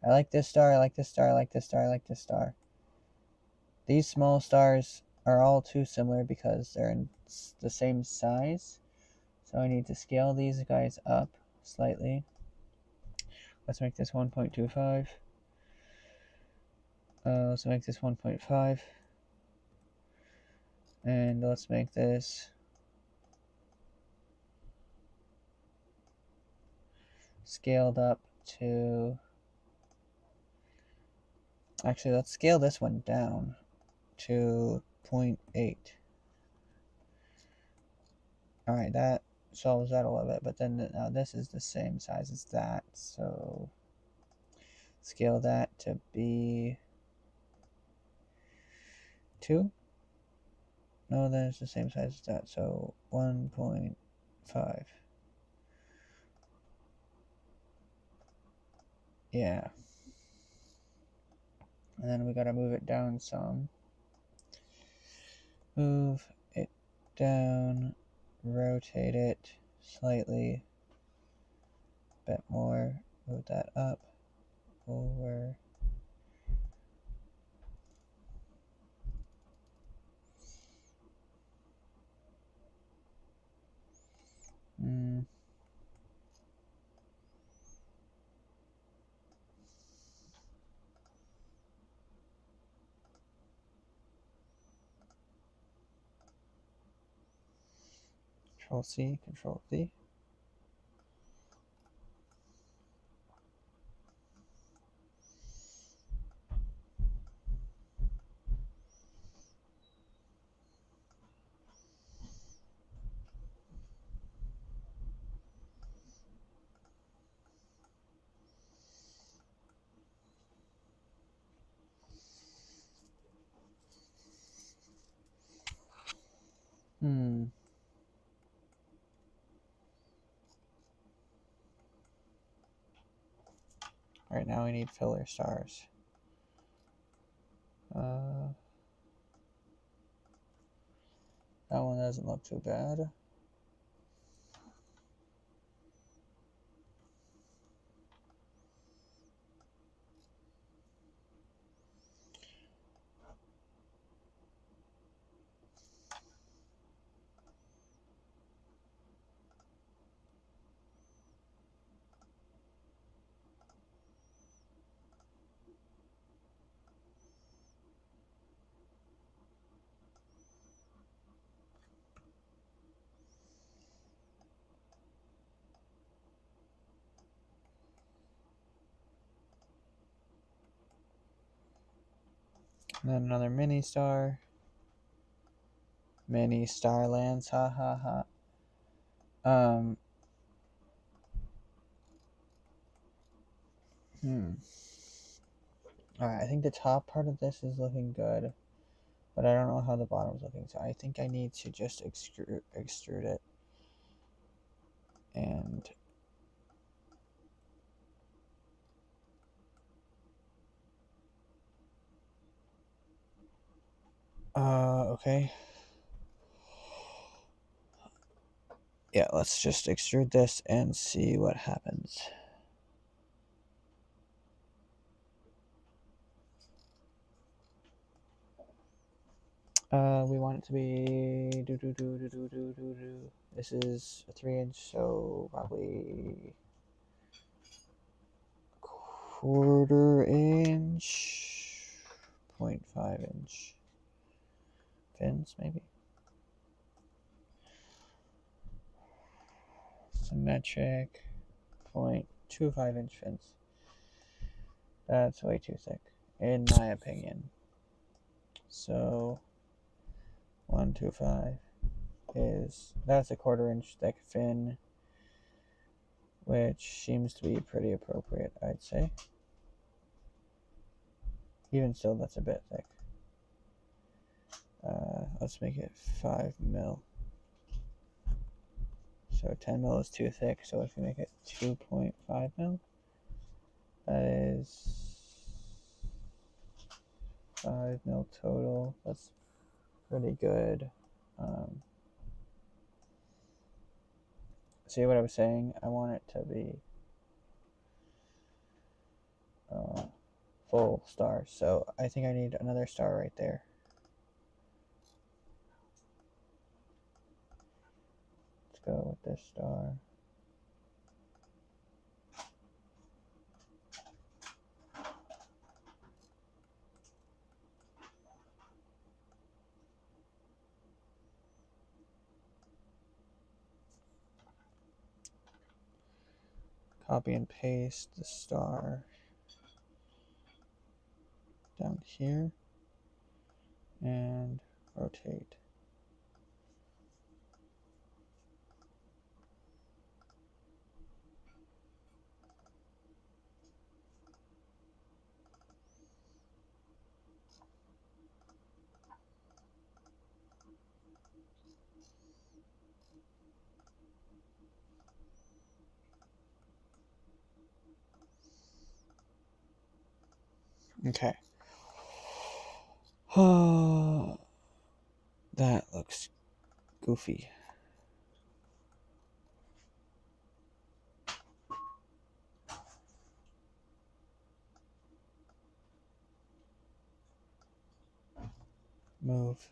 I like this star. I like this star. I like this star. I like this star. These small stars are all too similar because they're in the same size. So I need to scale these guys up slightly. Let's make this 1.25. Let's make this 1.5. And let's make this scaled up to... Actually, let's scale this one down to 0.8. Alright, that solves that a little bit, but then now this is the same size as that, so scale that to be 2. No, then it's the same size as that, so 1.5. Yeah. And then we gotta move it down some. Move it down, rotate it slightly, a bit more, move that up, over. Control C, Control V. Right now we need filler stars. That one doesn't look too bad. And then another mini star. Mini star lands, ha ha ha. Alright, I think the top part of this is looking good, but I don't know how the bottom's looking, so I think I need to just extrude it. And okay. Yeah, let's just extrude this and see what happens. We want it to be This is a 3-inch, so probably 1/4 inch, 0.5 inch fins, maybe. Symmetric, 0.25 inch fins. That's way too thick, in my opinion. So 125 that's a 1/4 inch thick fin, which seems to be pretty appropriate, I'd say. Even still, that's a bit thick. Let's make it 5 mil. So 10 mil is too thick, so if we make it 2.5 mil, that is 5 mil total. That's pretty good. See what I was saying? I want it to be full stars, so I think I need another star right there. Let's go with this star. Copy and paste the star down here and rotate. Okay. That looks goofy. Move.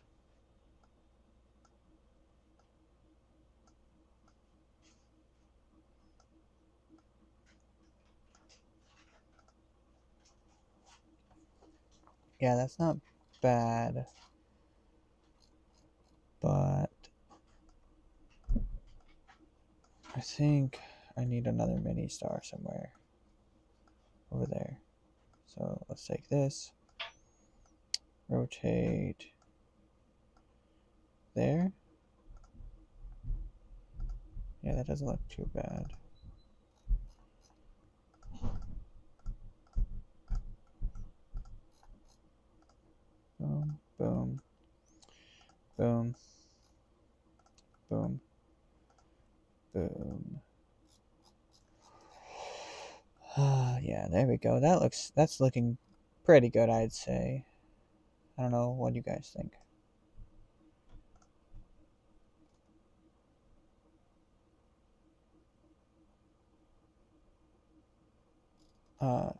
Yeah, that's not bad, but I think I need another mini star somewhere over there. So let's take this, rotate there. Yeah, that doesn't look too bad. Boom, boom, boom, boom, boom. Yeah, there we go. That's looking pretty good, I'd say. I don't know what you guys think.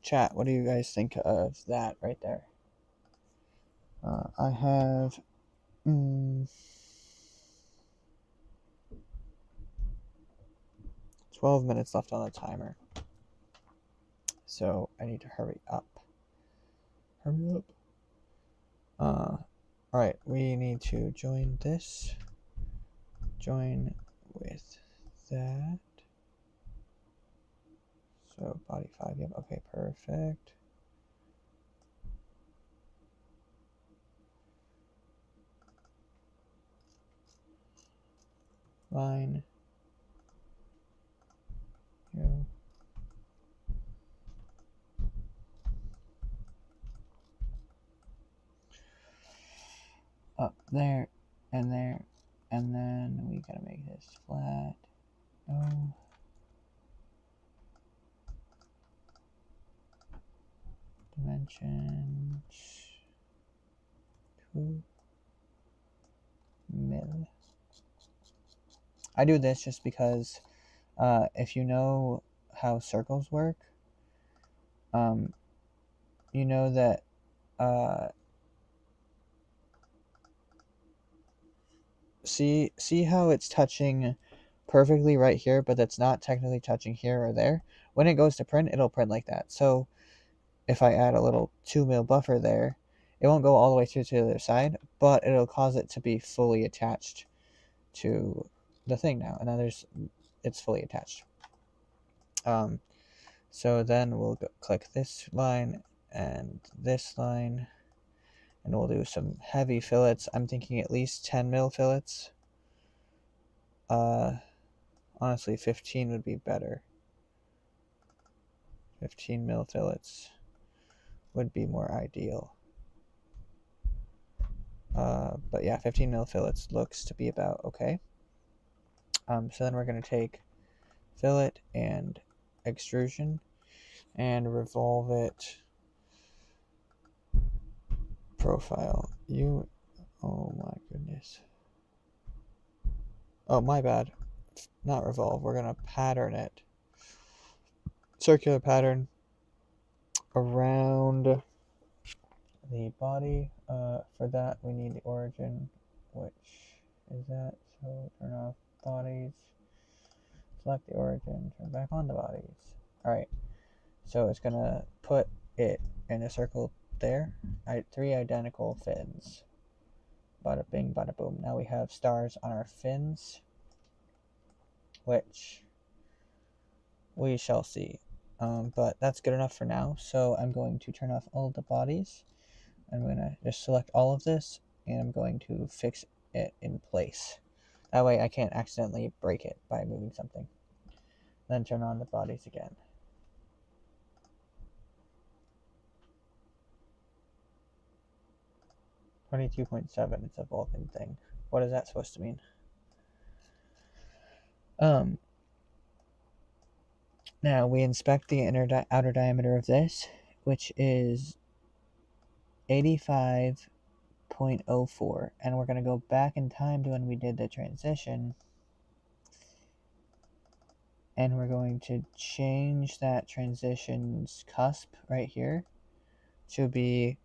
Chat, what do you guys think of that right there? I have 12 minutes left on the timer, so I need to hurry up. Hurry up. Alright, we need to join this. Join with that. So body 5, yep, okay, perfect. line. Here. Up there, and then we gotta make this flat. No. Dimensions 2 mil. I do this just because if you know how circles work, you know that see how it's touching perfectly right here, but that's not technically touching here or there. When it goes to print, it'll print like that. So if I add a little 2 mil buffer there, it won't go all the way through to the other side, but it'll cause it to be fully attached to the thing now. And then it's fully attached. So then we'll click this line and this line, and we'll do some heavy fillets. I'm thinking at least 10 mil fillets. Honestly, 15 would be better. 15 mil fillets would be more ideal. But yeah, 15 mil fillets looks to be about okay. So then we're going to take fillet and extrusion and revolve it. Profile. Oh my goodness. Oh, my bad. Not revolve. We're going to pattern it. Circular pattern around the body. For that, we need the origin, which is that. So turn off bodies. Select the origin. Turn back on the bodies. Alright. So it's going to put it in a circle there. 3 identical fins. Bada bing, bada boom. Now we have stars on our fins, which we shall see. But that's good enough for now. So I'm going to turn off all of the bodies. I'm going to just select all of this, and I'm going to fix it in place. That way I can't accidentally break it by moving something. Then turn on the bodies again. $22.7, it's a Vulcan thing. What is that supposed to mean? Now we inspect the outer diameter of this, which is 85.04, and we're going to go back in time to when we did the transition, and we're going to change that transition's cusp right here to be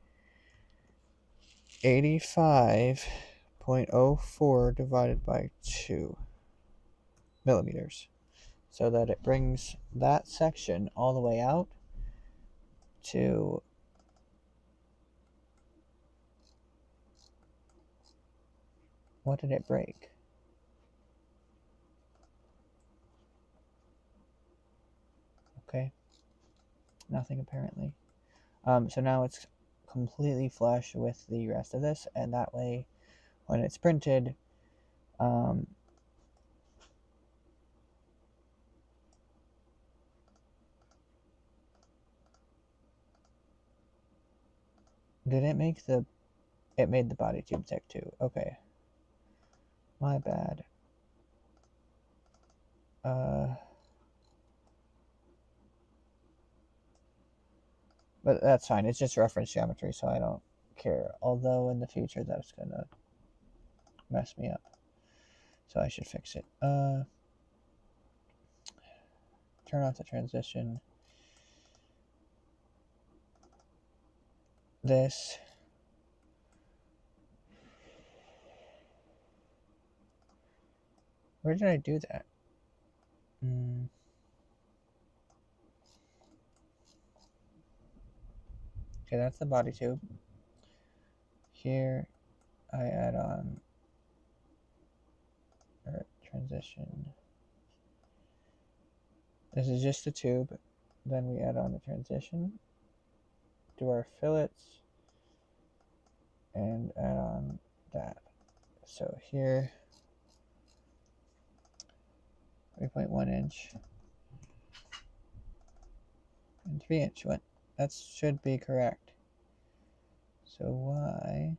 85.04 divided by 2 millimeters, so that it brings that section all the way out to what did it break? Okay, nothing apparently. So now it's completely flush with the rest of this, and that way when it's printed, did it make it made the body tube thick too? Okay, my bad. But that's fine, it's just reference geometry, so I don't care, although in the future that's gonna mess me up, so I should fix it. Turn off the transition. This. Where did I do that? Okay, that's the body tube. Here, I add on transition. This is just the tube. Then we add on the transition, do our fillets, and add on that. So here, 3.1 inch. And 3 inch. What? That should be correct. So why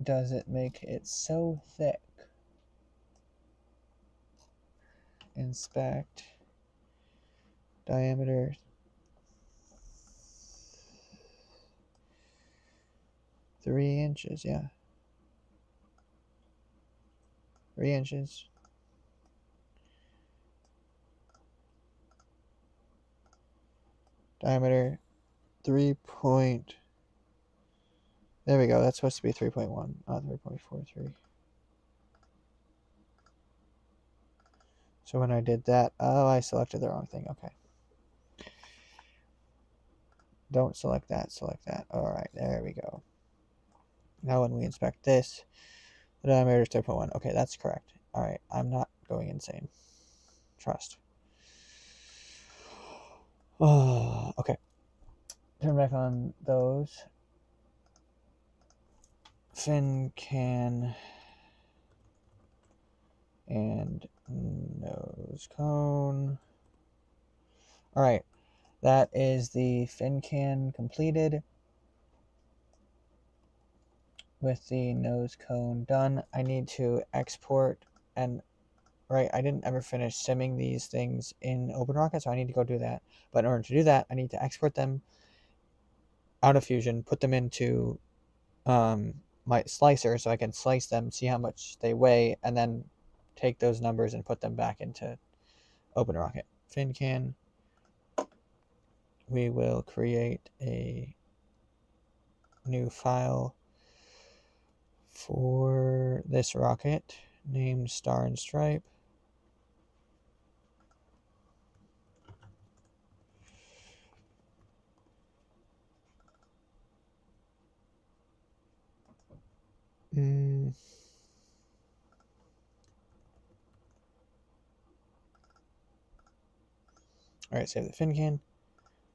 does it make it so thick? Inspect. Diameter 3 inches, yeah. 3 inches. Diameter 3 point. There we go. That's supposed to be 3.1, not 3.43. So when I did that, oh, I selected the wrong thing. Okay. Don't select that. Select that. All right. There we go. Now when we inspect this, the diameter is 3.1. Okay, that's correct. All right. I'm not going insane. Trust. Oh, okay. Turn back on those. Fin can and nose cone. All right. That is the fin can completed with the nose cone done. I need to export and right, I didn't ever finish simming these things in OpenRocket, so I need to go do that. But in order to do that, I need to export them out of Fusion, put them into my slicer so I can slice them, see how much they weigh, and then take those numbers and put them back into OpenRocket. FinCan. We will create a new file for this rocket named Star and Stripe. All right, save the fin can,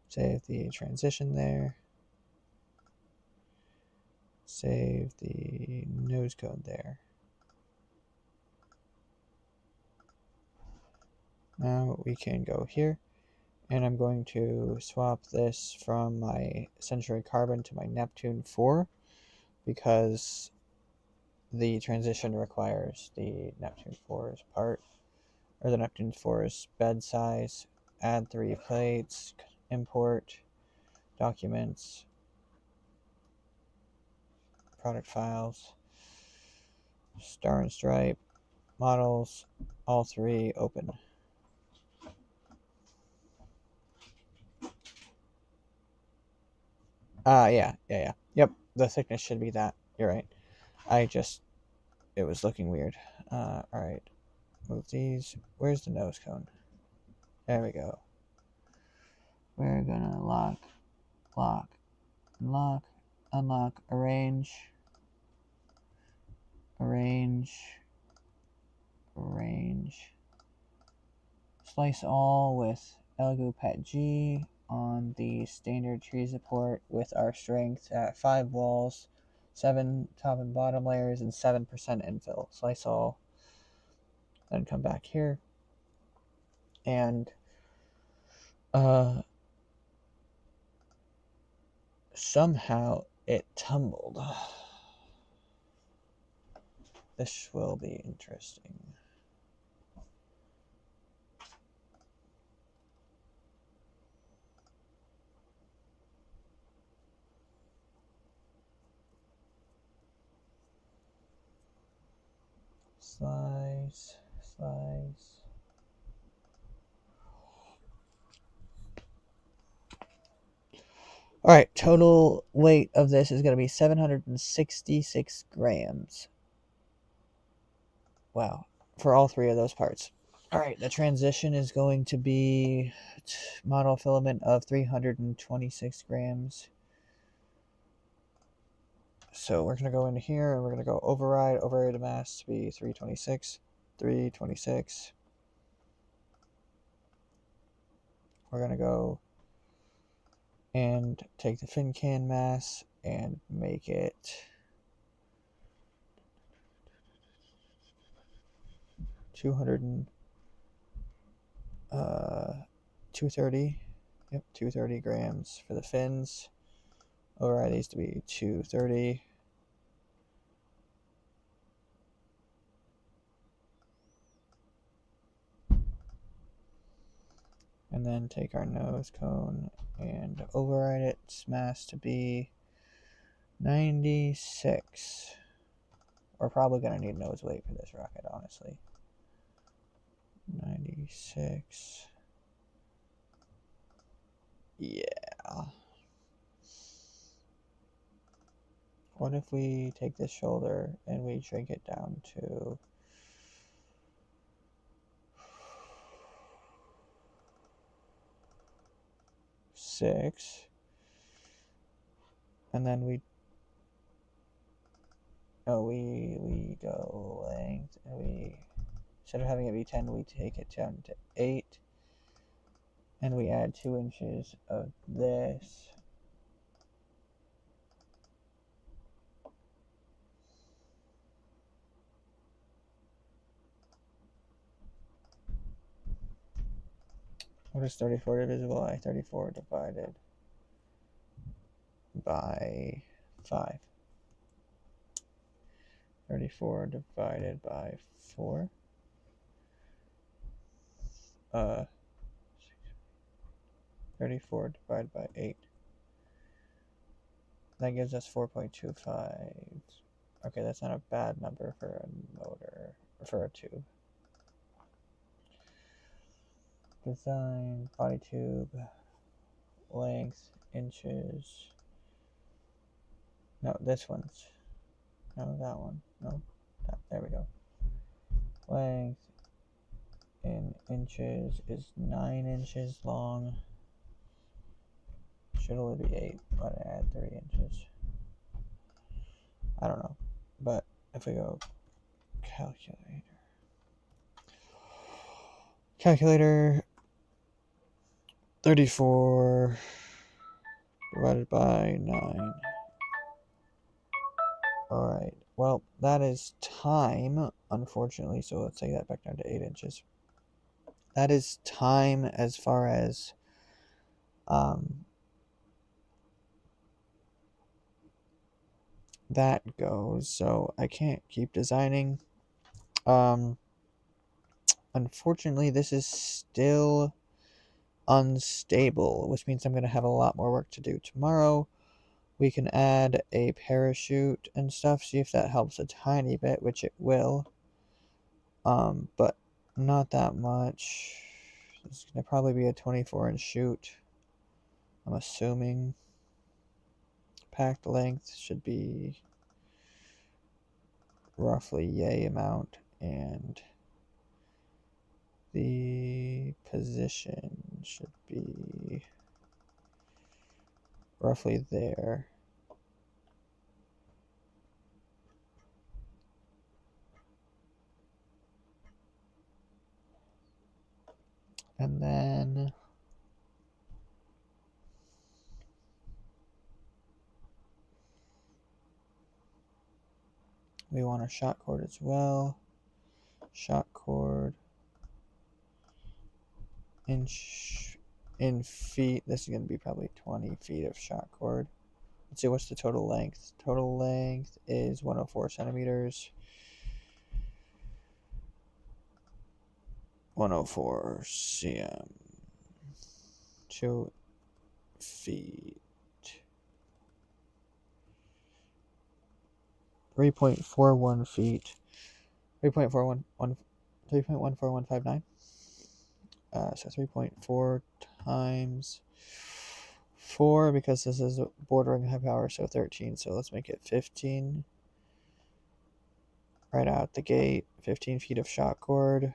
save the transition there, save the nose cone there. Now we can go here, and I'm going to swap this from my Century Carbon to my Neptune 4 because the transition requires the Neptune 4's part, or the Neptune 4's bed size. Add 3 plates, import, documents, product files, Star and Stripe, models, all 3 open. Yeah. Yep, the thickness should be that. You're right. It was looking weird. Alright. Move these. Where's the nose cone? There we go. We're gonna lock, unlock, arrange, slice all with Elgu Pet G on the standard tree support with our strength at 5 walls, 7 top and bottom layers, and 7% infill. Slice all, then come back here, and somehow it tumbled. This will be interesting. Slice. All right, total weight of this is going to be 766 grams. Wow, for all 3 of those parts. All right, the transition is going to be model filament of 326 grams. So we're going to go in here and we're going to go override the mass to be 326. We're going to go and take the fin can mass and make it 200 and 230. Yep, 230 grams for the fins. Override these to be 230. And then take our nose cone and override its mass to be 96. We're probably going to need nose weight for this rocket, honestly. 96. Yeah. What if we take this shoulder and we shrink it down to 6, and then we go length, and we, instead of having it be 10, we take it down to 8, and we add 2 inches of this. What is 34 divisible by 34 divided by 5? 34 divided by 4. 34 divided by 8. That gives us 4.25. Okay, that's not a bad number for a motor, for a tube. Design, body tube, length, inches. No, this one's. No, that one. No, that, there we go. Length in inches is 9 inches long. Should only be 8, but I add 3 inches. I don't know, but if we go calculator, 34 divided by 9. Alright, well, that is time, unfortunately, so let's take that back down to 8 inches. That is time as far as that goes, so I can't keep designing. Unfortunately, this is still unstable, which means I'm going to have a lot more work to do tomorrow. We can add a parachute and stuff, see if that helps a tiny bit, which it will. But not that much. This is going to probably be a 24-inch chute, I'm assuming. Packed length should be roughly yay amount, and the position should be roughly there. And then we want a shot cord as well. Shot cord in feet. This is going to be probably 20 feet of shot cord. Let's see, what's the total length? Total length is 104 centimeters. 104 cm. 2 feet. 3.41 feet. 3.14159. So 3.4 times 4, because this is bordering high power, so 13. So let's make it 15. Right out the gate, 15 feet of shot cord.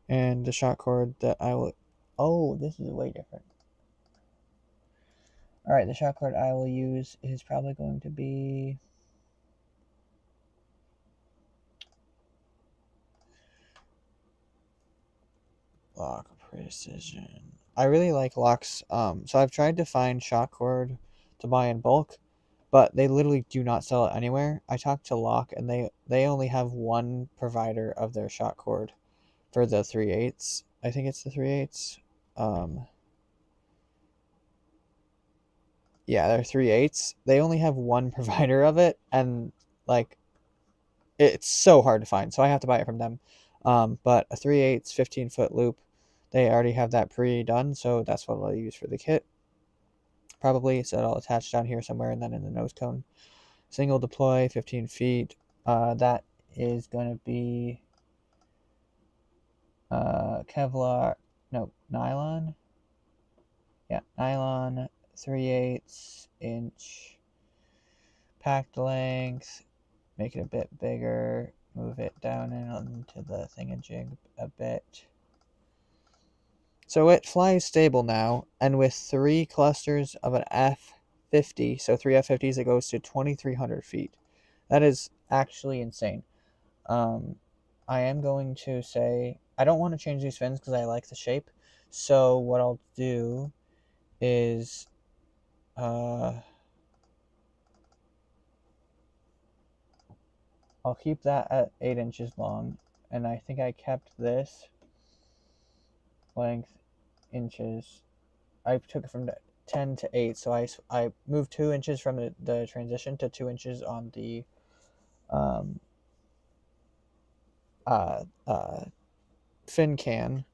And the shot cord that I will... Oh, this is way different. Alright, the shot cord I will use is probably going to be... Lock precision. I really like locks. So I've tried to find shot cord to buy in bulk, but they literally do not sell it anywhere. I talked to Locke, and they only have one provider of their shot cord for the 3/8. I think it's the 3/8. Yeah, they're 3/8. They only have one provider of it, and like it's so hard to find, so I have to buy it from them. But a 3/8 15-foot loop, they already have that pre-done, so that's what I'll use for the kit. Probably, so it'll attach down here somewhere, and then in the nose cone. Single deploy, 15 feet. That is going to be Kevlar, no, nylon. Yeah, nylon, 3/8 inch packed length. Make it a bit bigger. Move it down into the thingamajig a bit. So it flies stable now, and with 3 clusters of an F50, so 3 F50s, it goes to 2,300 feet. That is actually insane. I am going to say, I don't want to change these fins because I like the shape. So what I'll do is, I'll keep that at 8 inches long, and I think I kept this length inches. I took it from 10 to 8, so I moved 2 inches from the transition to 2 inches on the fin can,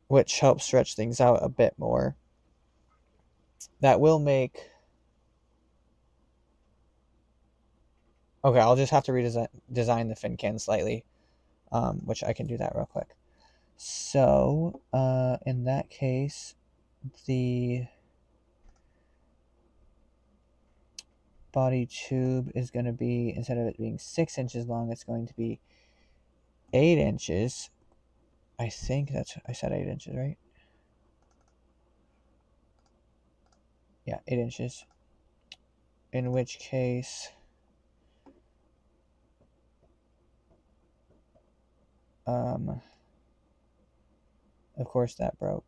which helps stretch things out a bit more. That will make... Okay, I'll just have to redesign the fin can slightly, which I can do that real quick. So, in that case, the body tube is going to be, instead of it being 6 inches long, it's going to be 8 inches. I think I said 8 inches, right? Yeah, 8 inches. In which case, of course that broke.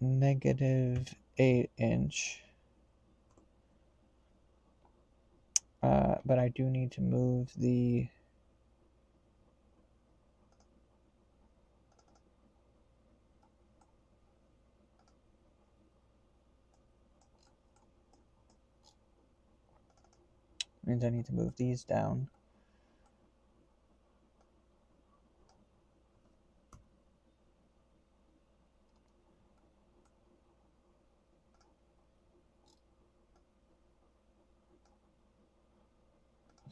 Negative 8 inch. But I do need to move the... means I need to move these down.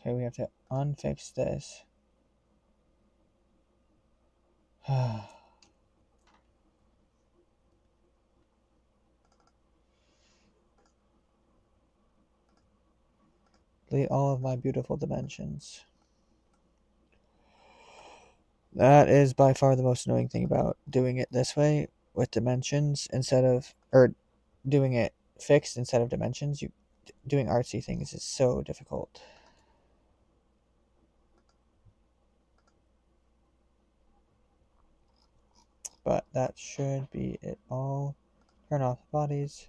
Okay, we have to unfix this. Delete all of my beautiful dimensions. That is by far the most annoying thing about doing it this way with dimensions instead of, or doing it fixed instead of dimensions. Doing artsy things is so difficult. But that should be it all. Turn off the bodies.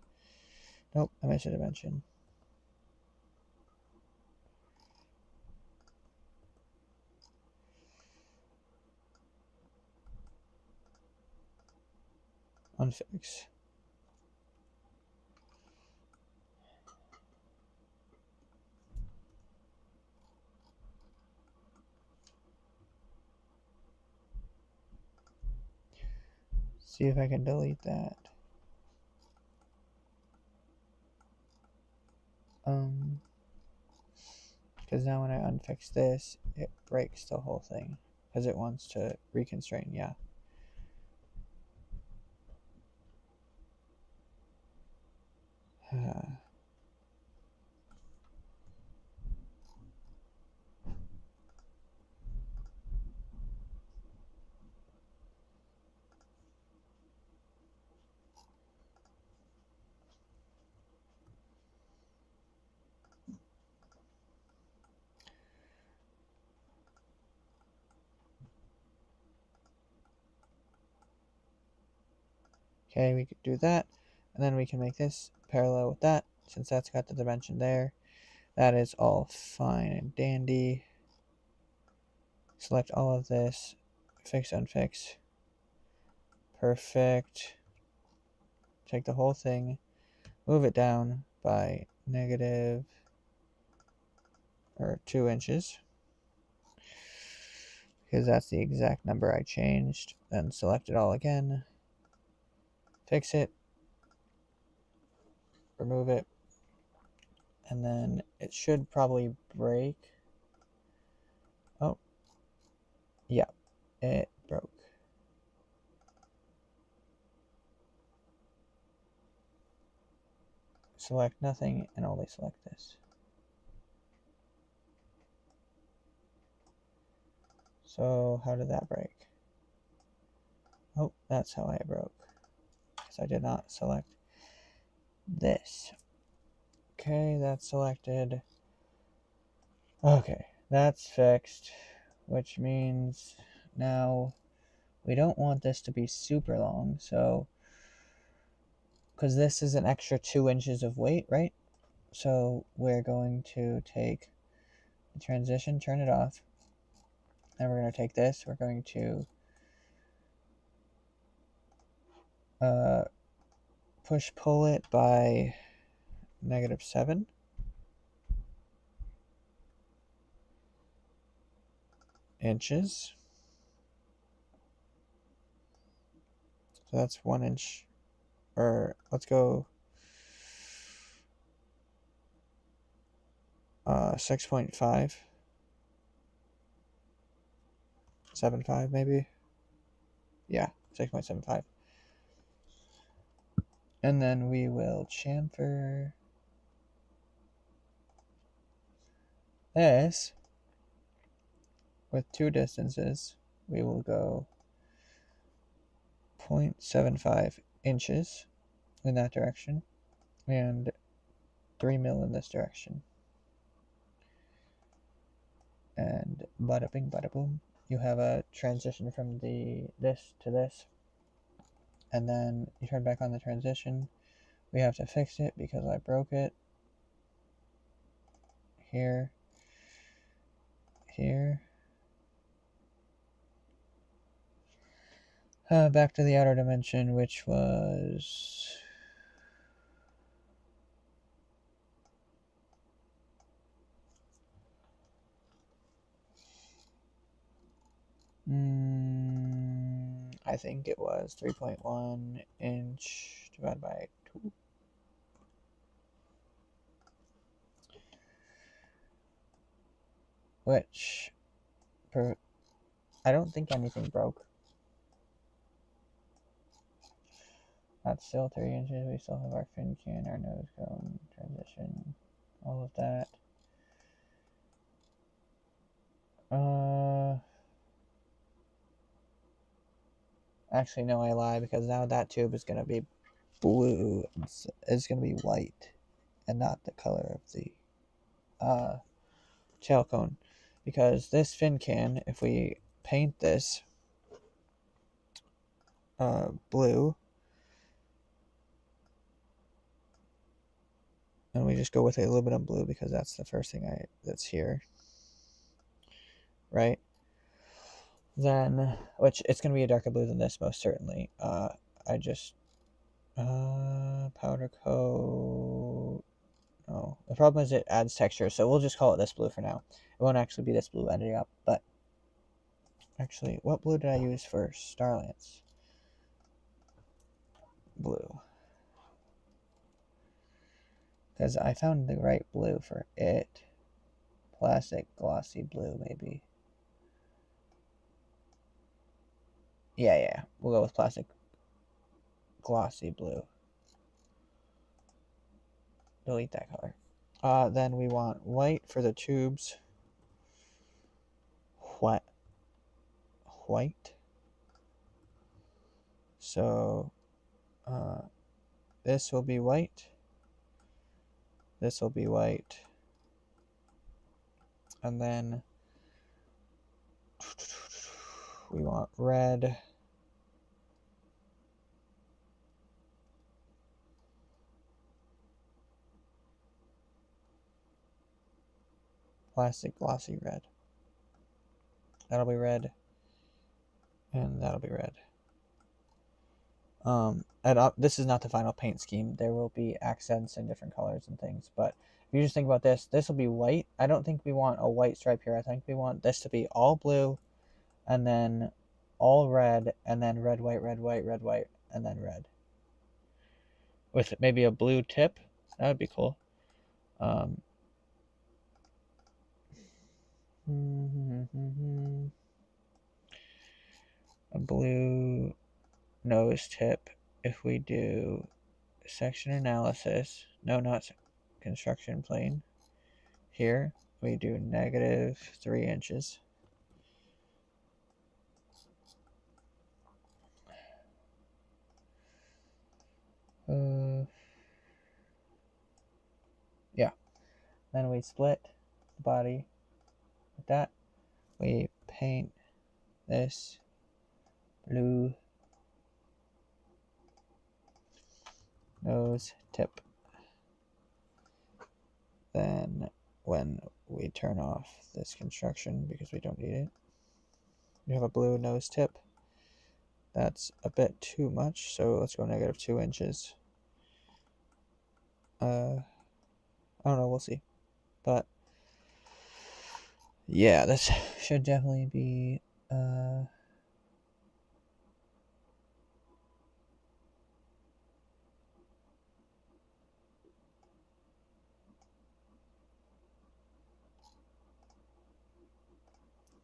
Nope, I missed a dimension. Unfix. See if I can delete that. Because now when I unfix this, it breaks the whole thing. Because it wants to reconstrain, yeah. Okay, we could do that. And then we can make this parallel with that, since that's got the dimension there. That is all fine and dandy. Select all of this. Fix, unfix. Perfect. Take the whole thing. Move it down by negative or 2 inches. Because that's the exact number I changed. Then select it all again. Fix it. Remove it. And then it should probably break. Oh. Yeah. It broke. Select nothing and only select this. So how did that break? Oh, that's how I broke. Because I did not select this. Okay, that's selected. Okay, that's fixed. Which means now we don't want this to be super long. So, because this is an extra 2 inches of weight, right? So we're going to take the transition, turn it off. Then we're going to take this. We're going to push-pull it by -7. Inches. So that's 1 inch. Or let's go 6.5. 75 maybe. Yeah, 6.75. And then we will chamfer this with 2 distances. We will go 0.75 inches in that direction and 3 mil in this direction. And bada bing, bada boom. You have a transition from this to this. And then you turn back on the transition. We have to fix it because I broke it. Here. Here. Back to the outer dimension, which was... I think it was 3.1 inch divided by 2. Which, I don't think anything broke. That's still 3 inches. We still have our fin can, our nose cone, transition, all of that. Actually, no, I lie, because now that tube is going to be blue. It's going to be white and not the color of the tail cone. Because this fin can, if we paint this blue, and we just go with a little bit of blue because that's the first thing that's here, right? Then, which it's going to be a darker blue than this, most certainly. I just powder coat. Oh, the problem is it adds texture, so we'll just call it this blue for now. It won't actually be this blue ending up, but actually, what blue did I use for Starlance? Blue. Because I found the right blue for it. Plastic glossy blue, maybe. Yeah. We'll go with plastic glossy blue. Delete that color. Then we want white for the tubes. White. So, this will be white. This will be white. And then we want red. plastic glossy red. That'll be red, and that'll be red. This is not the final paint scheme. There will be accents and different colors and things, but if you just think about this will be white. I don't think we want a white stripe here. I think we want this to be all blue, and then all red, and then red, white, red, white, red, white, and then red. With maybe a blue tip. That would be cool. A blue nose tip. If we do section analysis, no, not construction plane. Here we do -3 inches. Yeah. Then we split the body with that. We paint this blue nose tip. Then when we turn off this construction because we don't need it, we have a blue nose tip. That's a bit too much, so let's go -2 inches. I don't know, we'll see. But yeah, this should definitely be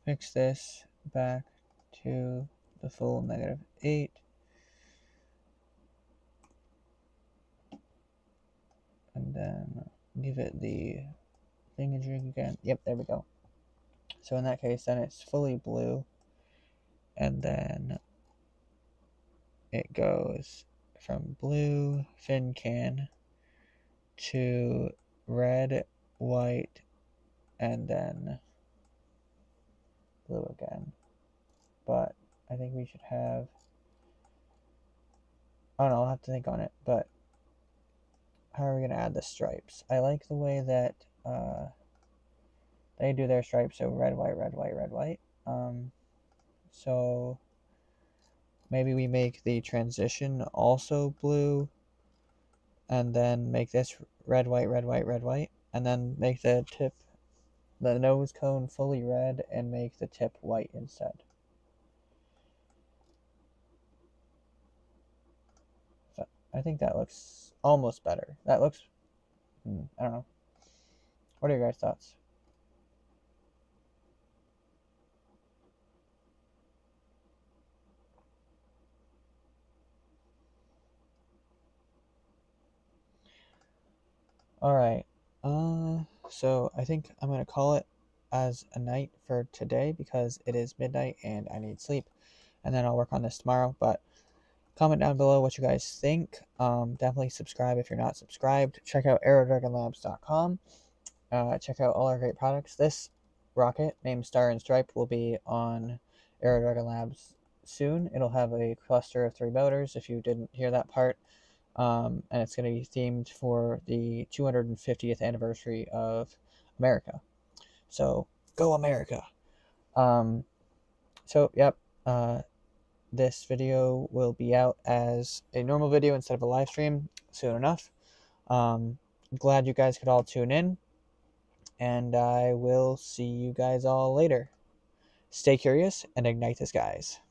fix this back to the full -8. And then give it the thingamajig again. Yep, there we go. So in that case, then it's fully blue. And then it goes from blue fin can to red, white, and then blue again. But I think we should have, I don't know, I'll have to think on it, but how are we going to add the stripes? I like the way that they do their stripes, so red, white, red, white, red, white. So maybe we make the transition also blue, and then make this red, white, red, white, red, white, and then make the tip, the nose cone fully red, and make the tip white instead. So I think that looks almost better. That looks, I don't know. What are your guys' thoughts? Alright, so I think I'm going to call it as a night for today because it is midnight and I need sleep. And then I'll work on this tomorrow, but comment down below what you guys think. Definitely subscribe if you're not subscribed. Check out aerodragonlabs.com. Check out all our great products. This rocket named Star and Stripe will be on Aerodragon Labs soon. It'll have a cluster of 3 motors if you didn't hear that part. And it's going to be themed for the 250th anniversary of America. So go America. So yep, this video will be out as a normal video instead of a live stream soon enough. Glad you guys could all tune in, and I will see you guys all later. Stay curious and ignite the skies.